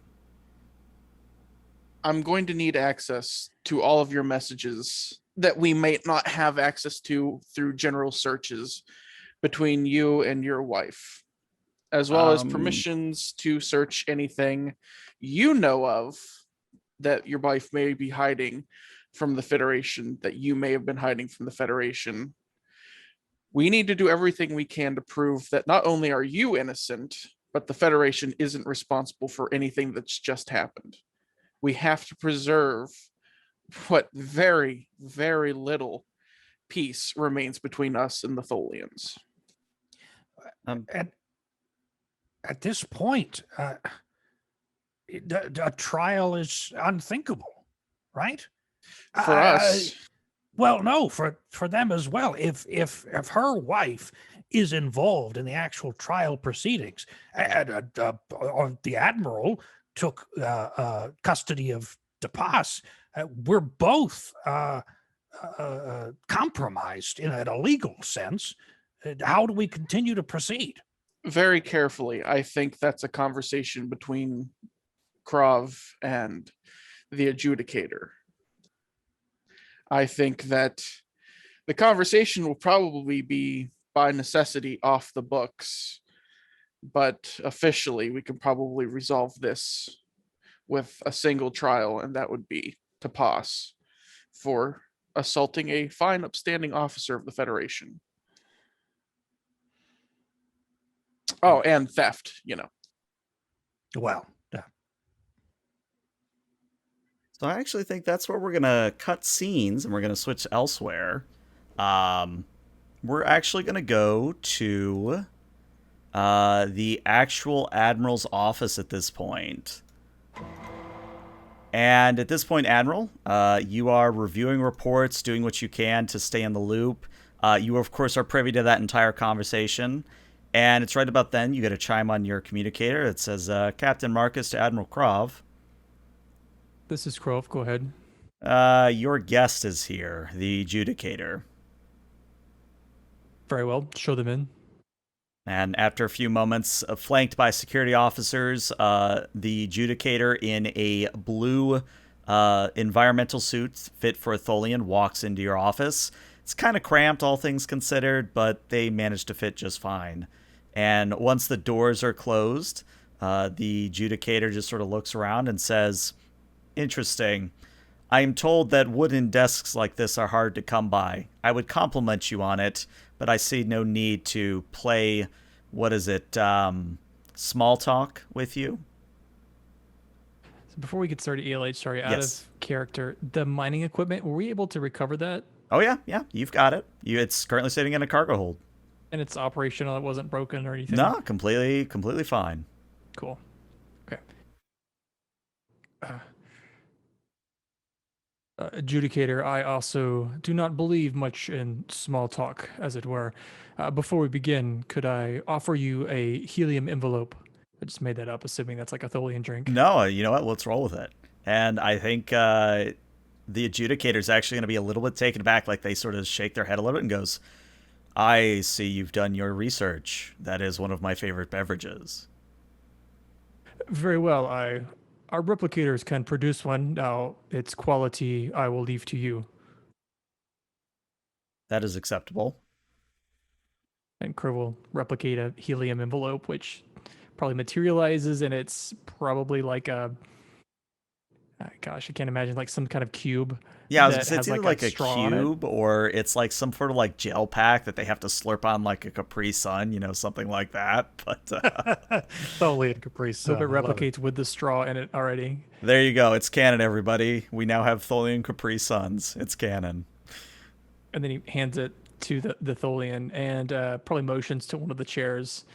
I'm going to need access to all of your messages that we might not have access to through general searches between you and your wife, as well as permissions to search anything you know of that your wife may be hiding from the Federation, that you may have been hiding from the Federation. We need to do everything we can to prove that not only are you innocent, but the Federation isn't responsible for anything that's just happened. We have to preserve what very, very little peace remains between us and the Tholians. At this point, a trial is unthinkable, right? For us, well, no, for them as well. If her wife is involved in the actual trial proceedings, the admiral took custody of DePass, we're both compromised in a legal sense. How do we continue to proceed? Very carefully. I think that's a conversation between Krav and the adjudicator. I think that the conversation will probably be by necessity off the books, but officially we can probably resolve this with a single trial, and that would be DePass for assaulting a fine, upstanding officer of the Federation. Oh, and theft, Well, So I actually think that's where we're going to cut scenes and we're going to switch elsewhere. We're actually going to go to the actual Admiral's office at this point. And at this point, Admiral, you are reviewing reports, doing what you can to stay in the loop. You, of course, are privy to that entire conversation. And it's right about then you get a chime on your communicator that says, Captain Marcus to Admiral Krov. This is Krov. Go ahead. Your guest is here, the adjudicator. Very well. Show them in. And after a few moments, flanked by security officers, the adjudicator in a blue environmental suit fit for a Tholian walks into your office. It's kind of cramped, all things considered, but they managed to fit just fine. And once the doors are closed, the adjudicator just sort of looks around and says, interesting. I am told that wooden desks like this are hard to come by. I would compliment you on it, but I see no need to play, small talk with you. So before we get started, ELH, sorry, out Yes. of character, the mining equipment, were we able to recover that? Oh, yeah, you've got it. It's currently sitting in a cargo hold. And it's operational, it wasn't broken or anything? No, completely fine. Cool. Okay. Adjudicator, I also do not believe much in small talk, as it were. Before we begin, could I offer you a helium envelope? I just made that up, assuming that's like a Tholian drink. No, you know what? Let's roll with it. And I think the adjudicator's actually going to be a little bit taken aback, like they sort of shake their head a little bit and goes, I see you've done your research. That is one of my favorite beverages. Very well. Our replicators can produce one. Now, its quality I will leave to you. That is acceptable. And Crow will replicate a helium envelope, which probably materializes, and it's probably like a gosh, I can't imagine like some kind of cube Yeah, I was gonna that say it's has either like a like a straw on it. cube or it's like some sort of like gel pack that they have to slurp on like a Capri Sun, something like that. But Totally in Capri I hope it Sun. I love it. replicates with the straw in it already. there you go. It's canon, everybody. We now have Tholian Capri Suns. It's canon. And then he hands it to the Tholian and probably motions to one of the chairs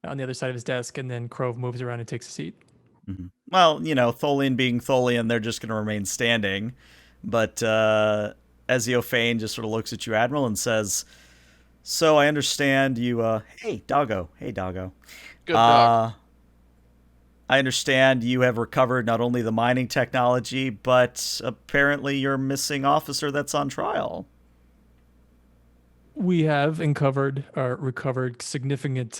on the other side of his desk. And then Crove moves around and takes a seat. Well, Tholian being Tholian, they're just going to remain standing. But Ezio Fane just sort of looks at you, Admiral, and says, "So I understand you. Hey, doggo. Hey, doggo. Good dog. I understand you have recovered not only the mining technology, but apparently your missing officer that's on trial." We have recovered significant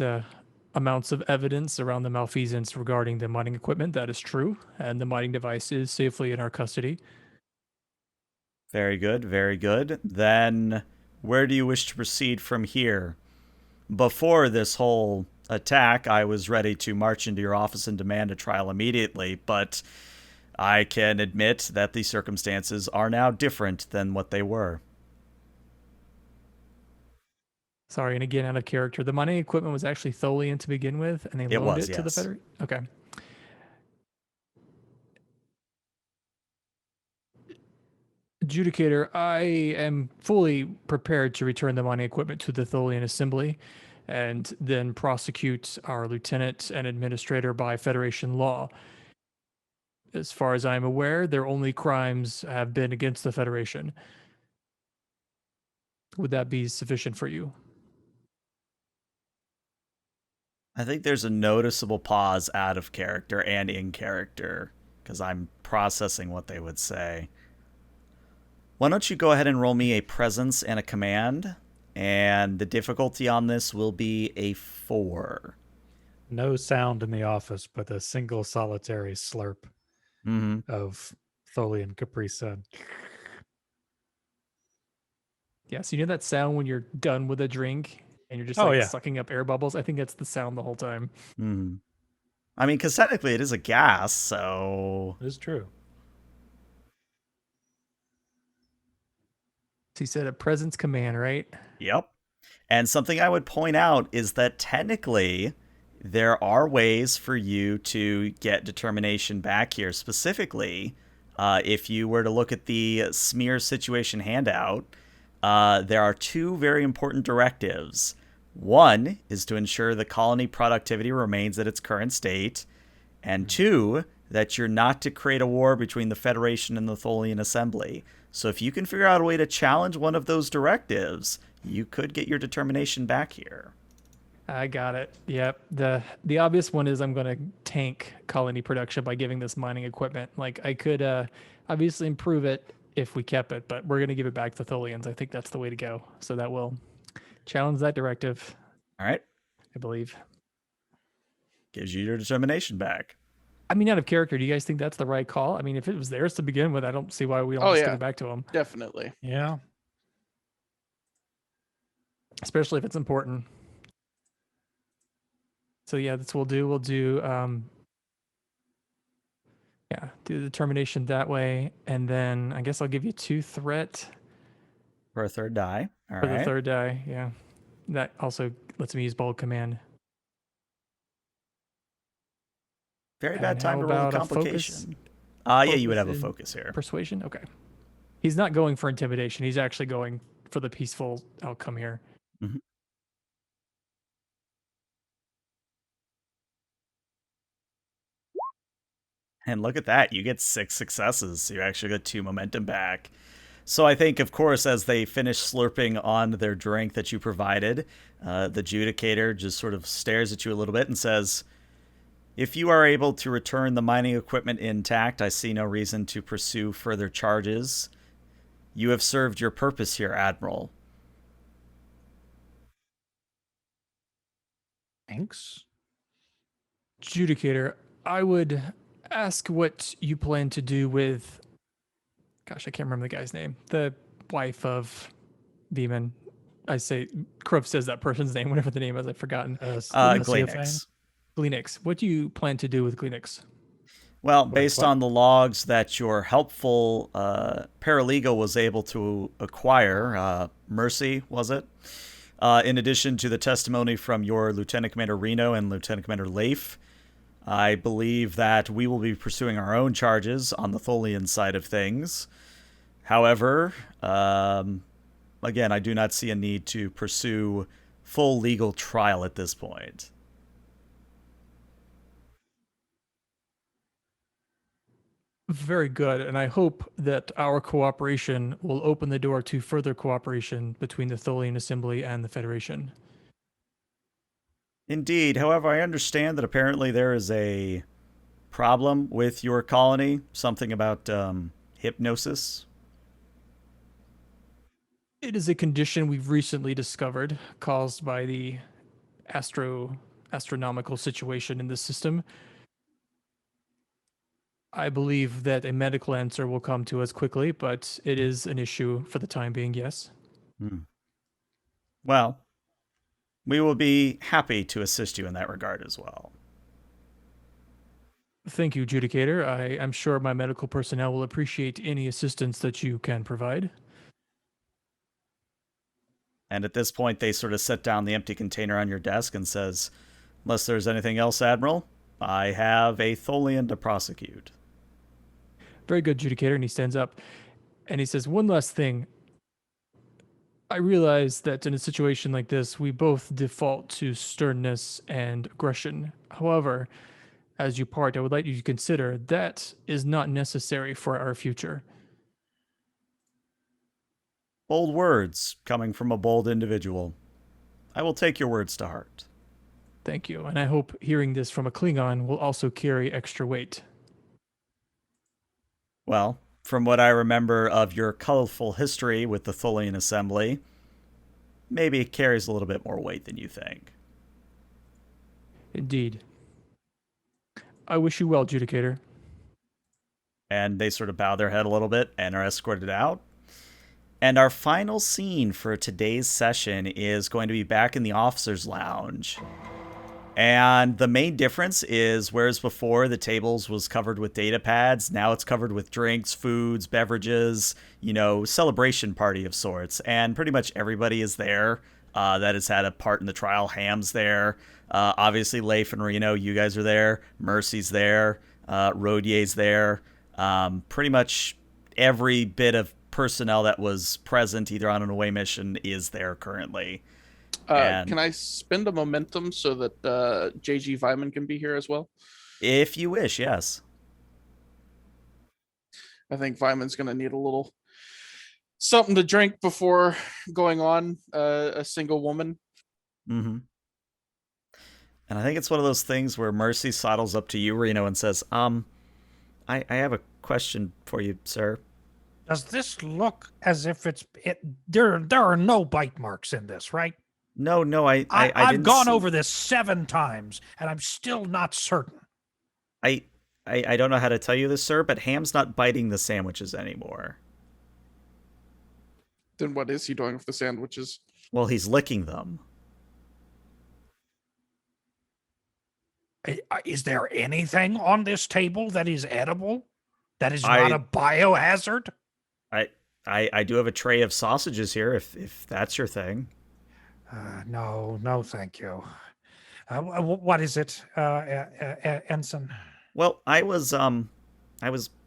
amounts of evidence around the malfeasance regarding the mining equipment. That is true. And the mining device is safely in our custody. Very good, very good. Then where do you wish to proceed from here? Before this whole attack, I was ready to march into your office and demand a trial immediately, but I can admit that the circumstances are now different than what they were. Sorry, and again, out of character. The mining equipment was actually Tholian to begin with, and they It loaned was, it to the yes. Federation. Okay. Adjudicator, I am fully prepared to return the mining equipment to the Tholian Assembly and then prosecute our lieutenant and administrator by Federation law. As far as I'm aware, their only crimes have been against the Federation. Would that be sufficient for you? I think there's a noticeable pause out of character and in character because I'm processing what they would say. Why don't you go ahead and roll me a presence and a command? And the difficulty on this will be a 4. No sound in the office, but a single solitary slurp Mm-hmm. of Tholian Capri Sun. Yeah, so you know that sound when you're done with a drink and you're just Oh, like yeah. sucking up air bubbles? I think that's the sound the whole time. Mm-hmm. I mean, because technically it is a gas, so... It is true. So you said a presence command, right? Yep. And something I would point out is that technically there are ways for you to get determination back here. Specifically, if you were to look at the Smir situation handout, there are 2 very important directives. One is to ensure the colony productivity remains at its current state, and 2, that you're not to create a war between the Federation and the Tholian Assembly. So if you can figure out a way to challenge one of those directives, you could get your determination back here. I got it. Yep. The obvious one is I'm going to tank colony production by giving this mining equipment. Like I could obviously improve it if we kept it, but we're going to give it back to Tholians. I think that's the way to go. So that will challenge that directive, All right? I believe. Gives you your determination back. I mean, out of character, do you guys think that's the right call? I mean, if it was theirs to begin with, I don't see why we don't Oh, just yeah. give it back to them, Definitely. Yeah. especially if it's important. So yeah, that's what we'll do. We'll do do the determination that way, and then I guess I'll give you 2 threat For a third die. All for the right. third die. Yeah, that also lets me use bold command. Very And bad time how to roll a about a complication. Yeah, you would have a in focus here. Persuasion. Okay. He's not going for intimidation. He's actually going for the peaceful outcome here. Mhm. And look at that. You get 6 successes. So you actually get 2 momentum back. So I think, of course, as they finish slurping on their drink that you provided, the adjudicator just sort of stares at you a little bit and says, "If you are able to return the mining equipment intact, I see no reason to pursue further charges. You have served your purpose here, Admiral." thanks. Judicator, I would ask what you plan to do with. Gosh, I can't remember the guy's name. The wife of Beeman. I say, Krov says that person's name, whatever the name is, I've forgotten. Glenix. Glenix. What do you plan to do with Glenix? Well, Wait, based what? on the logs that your helpful paralegal was able to acquire, Mercy, was it? In addition to the testimony from your Lieutenant Commander Reno and Lieutenant Commander Leif, I believe that we will be pursuing our own charges on the Tholian side of things. However, again, I do not see a need to pursue full legal trial at this point. Very good, and I hope that our cooperation will open the door to further cooperation between the Tholian Assembly and the Federation. Indeed. However, I understand that apparently there is a problem with your colony. Something about hypnosis. It is a condition we've recently discovered caused by the astronomical situation in the system. I believe that a medical answer will come to us quickly, but it is an issue for the time being, yes. Well, we will be happy to assist you in that regard as well. Thank you, Judicator. I'm sure my medical personnel will appreciate any assistance that you can provide. And at this point, they sort of set down the empty container on your desk and says, unless there's anything else, Admiral, I have a Tholian to prosecute. Very good, Judicator. And he stands up and he says, one last thing. I realize that in a situation like this, we both default to sternness and aggression. However, as you part, I would like you to consider that is not necessary for our future. Bold words coming from a bold individual. I will take your words to heart. Thank you. And I hope hearing this from a Klingon will also carry extra weight. Well, from what I remember of your colorful history with the Tholian Assembly, maybe it carries a little bit more weight than you think. Indeed. I wish you well, Judicator. And they sort of bow their head a little bit and are escorted out. And our final scene for today's session is going to be back in the officer's lounge. And the main difference is, whereas before the tables was covered with data pads, now it's covered with drinks, foods, beverages, celebration party of sorts. And pretty much everybody is there that has had a part in the trial. Ham's there. Obviously, Leif and Reno, you guys are there. Mercy's there. Rodier's there. Pretty much every bit of personnel that was present either on an away mission is there currently. Can I spend a momentum so that JG Vyman can be here as well? If you wish, yes. I think Vyman's going to need a little something to drink before going on a single woman. Mm-hmm. And I think it's one of those things where Mercy sidles up to you, Reno, and says, I have a question for you, sir. Does this look as if there are no bite marks in this, right? No, I I've didn't gone see... over this 7 times, and I'm still not certain. I don't know how to tell you this, sir, but Ham's not biting the sandwiches anymore. Then what is he doing with the sandwiches? Well, he's licking them. Is there anything on this table that is edible? That is not a biohazard? I do have a tray of sausages here, if that's your thing. No, thank you. What is it, Ensign? Well, I was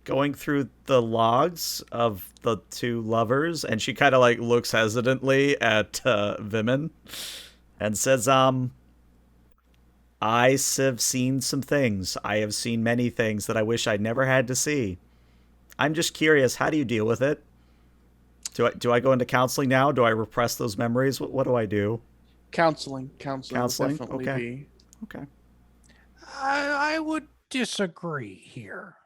going through the logs of the 2 lovers, and she kind of looks hesitantly at Vimin and says, I have seen some things. I have seen many things that I wish I'd never had to see. I'm just curious, how do you deal with it? Do I go into counseling now? Do I repress those memories? What do I do? Counseling Counseling? definitely Okay. be. Okay. I would disagree here.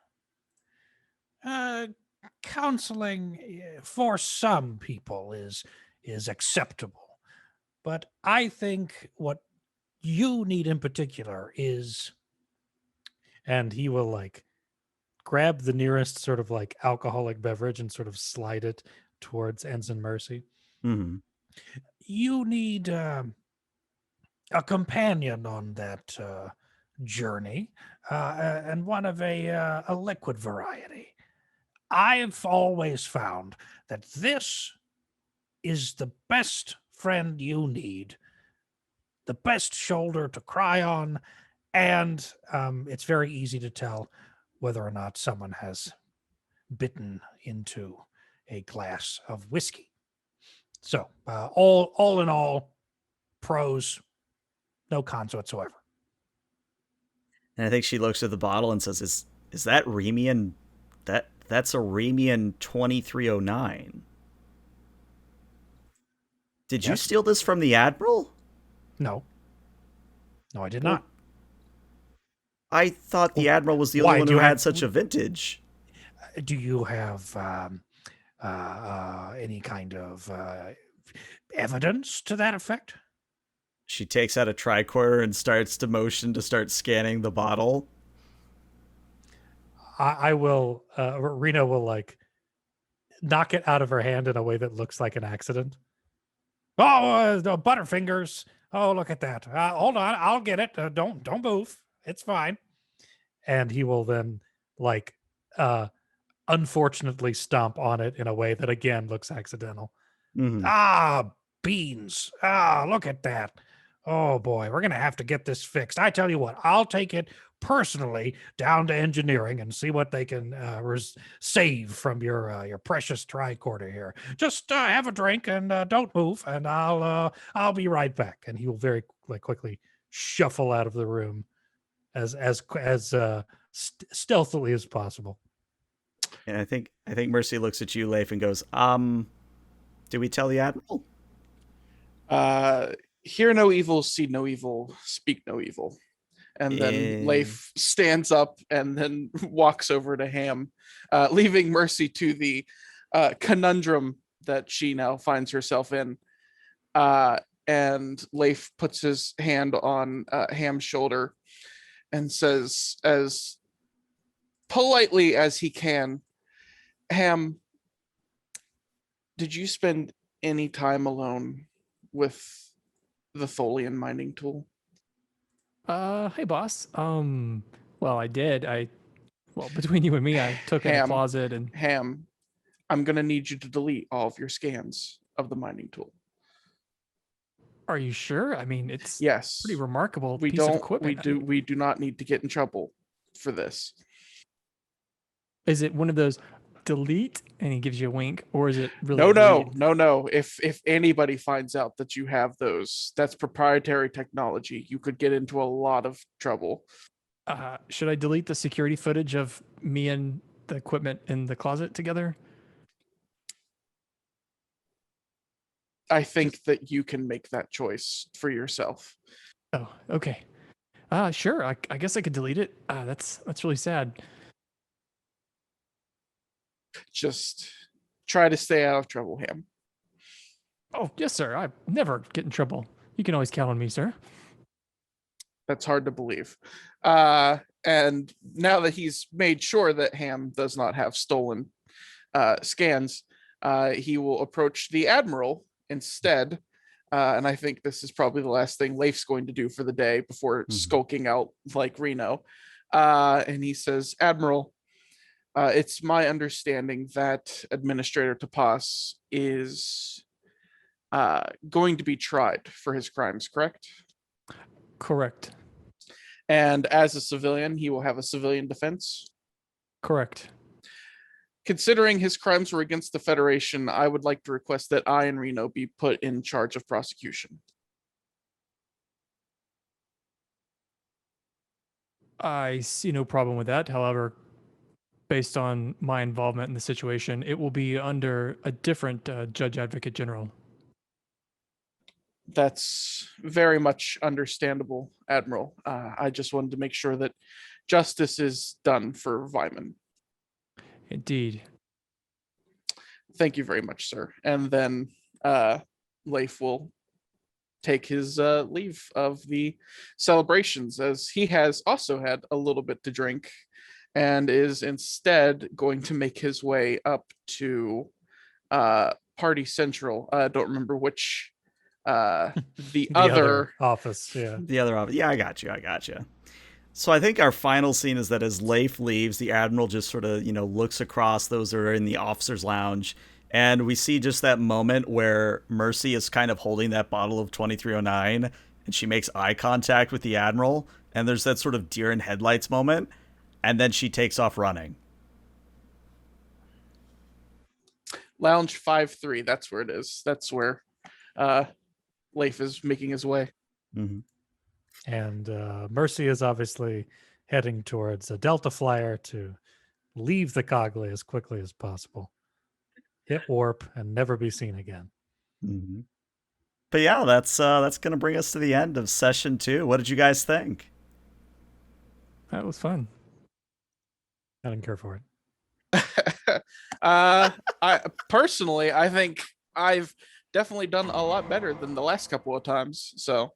Counseling for some people is acceptable, but I think what you need in particular is, And he will like grab the nearest sort of like alcoholic beverage and sort of slide it towards Ensign Mercy. Hmm. you need a companion on that journey, and one of a liquid variety. I've always found that this is the best friend you need, the best shoulder to cry on, and it's very easy to tell whether or not someone has bitten into a glass of whiskey. So, all in all, pros, no cons whatsoever. And I think she looks at the bottle and says, "Is that Remian? That's a Remian 2309. Did you Yes? steal this from the Admiral? No, no, I did Well, not. I thought the Admiral was the Why, only one do who you had have- such a vintage." Do you have any kind of evidence to that effect? She takes out a tricorder and starts to motion to start scanning the bottle. I will, Rena will like knock it out of her hand in a way that looks like an accident. Oh, the Butterfingers. Oh, look at that. Hold on, I'll get it. Don't move. It's fine. And he will then like uh unfortunately stomp on it in a way that again looks accidental. Mm-hmm. Ah, beans. Ah, look at that. Oh boy, we're gonna have to get this fixed. I tell you what, I'll take it personally down to engineering and see what they can save from your precious tricorder here. Just have a drink and don't move, and I'll be right back. And he will very like quickly shuffle out of the room as stealthily as possible. And I think Mercy looks at you, Leif, and goes, "Do we tell the Admiral?" Hear no evil, see no evil, speak no evil. And then Leif stands up and then walks over to Ham, leaving Mercy to the conundrum that she now finds herself in. And Leif puts his hand on Ham's shoulder and says, as politely as he can, "Ham, did you spend any time alone with the Tholian mining tool?" Hey boss. Well, I did. Well, between you and me, I took in a Ham, closet and Ham, I'm gonna need you to delete all of your scans of the mining tool. are you sure? I mean, it's Yes. pretty remarkable We piece of don't equipment. we do not need to get in trouble for this. Is it one of those delete and he gives you a wink, or is it really No. If anybody finds out that you have those, that's proprietary technology. You could get into a lot of trouble. Should I delete the security footage of me and the equipment in the closet together? I think that you can make that choice for yourself. Oh, okay. Sure. I guess I could delete it. That's really sad. Just try to stay out of trouble, Ham. Oh, yes, sir. I never get in trouble. You can always count on me, sir. That's hard to believe. And now that he's made sure that Ham does not have stolen scans, he will approach the Admiral instead. And I think this is probably the last thing Leif's going to do for the day before skulking out like Reno. And he says, "Admiral, it's my understanding that Administrator Tapas is going to be tried for his crimes, correct? Correct. And as a civilian, he will have a civilian defense. Correct. Considering his crimes were against the Federation, I would like to request that I and Reno be put in charge of prosecution." I see no problem with that. However, based on my involvement in the situation, it will be under a different Judge Advocate General. That's very much understandable, Admiral. I just wanted to make sure that justice is done for Vyman. Indeed. Thank you very much, sir. And then Leif will take his leave of the celebrations, as he has also had a little bit to drink and is instead going to make his way up to Party Central. I don't remember which the The other. office, yeah. The other option. Yeah, I got you. I got you. So I think our final scene is that as Leif leaves, the Admiral just sort of, looks across those that are in the officer's lounge. And we see just that moment where Mercy is kind of holding that bottle of 2309 and she makes eye contact with the Admiral. And there's that sort of deer in headlights moment. And then she takes off running. Lounge 5-3, that's where it is. That's where Leif is making his way. Mm-hmm. And Mercy is obviously heading towards a Delta flyer to leave the Cogley as quickly as possible, hit warp, and never be seen again. Mm-hmm. But yeah, that's going to bring us to the end of session 2. What did you guys think? That was fun. I didn't care for it. I personally, I think I've definitely done a lot better than the last couple of times. So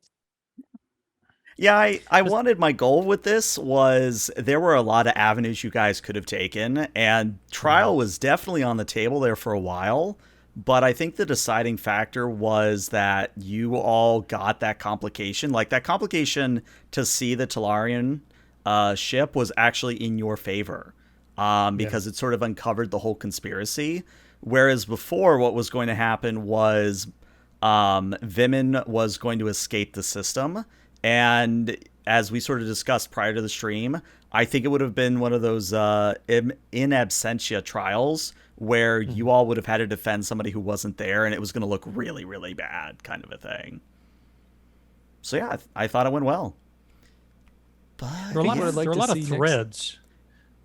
yeah, I wanted, my goal with this was there were a lot of avenues you guys could have taken, and trial was definitely on the table there for a while. But I think the deciding factor was that you all got that complication. Like, that complication to see the Talarian ship was actually in your favor, because it sort of uncovered the whole conspiracy. Whereas before, what was going to happen was Vimin was going to escape the system. And as we sort of discussed prior to the stream, I think it would have been one of those in absentia trials where you all would have had to defend somebody who wasn't there, and it was going to look really, really bad, kind of a thing. So yeah, I thought it went well. But There are a lot, what I'd like there are a to lot of see next- threads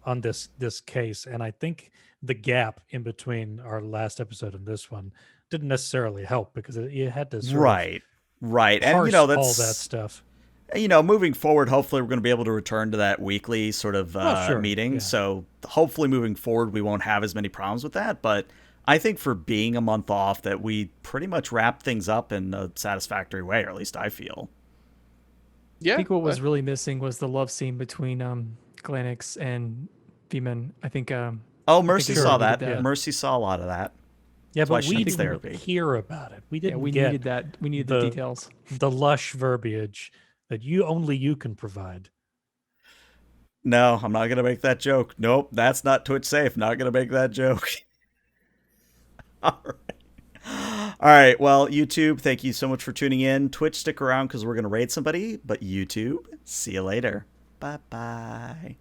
on this case, and I think the gap in between our last episode and this one didn't necessarily help, because you had to sort right, of and parse that's all that stuff. Moving forward, hopefully we're going to be able to return to that weekly sort of meeting. Yeah. So hopefully moving forward, we won't have as many problems with that. But I think for being a month off, that we pretty much wrapped things up in a satisfactory way, or at least I feel. yeah, I think what was really missing was the love scene between Glanix and Veman. I think. Oh, Mercy sure saw we needed that. that. Mercy saw a lot of that. Yeah, That's why but she we needs didn't therapy. hear about it. We didn't we get needed that. We needed the details. the lush verbiage that only you can provide. No, I'm not going to make that joke. Nope, that's not Twitch safe. Not going to make that joke. All right. All right. Well, YouTube, thank you so much for tuning in. Twitch, stick around because we're going to raid somebody. But YouTube, see you later. Bye-bye.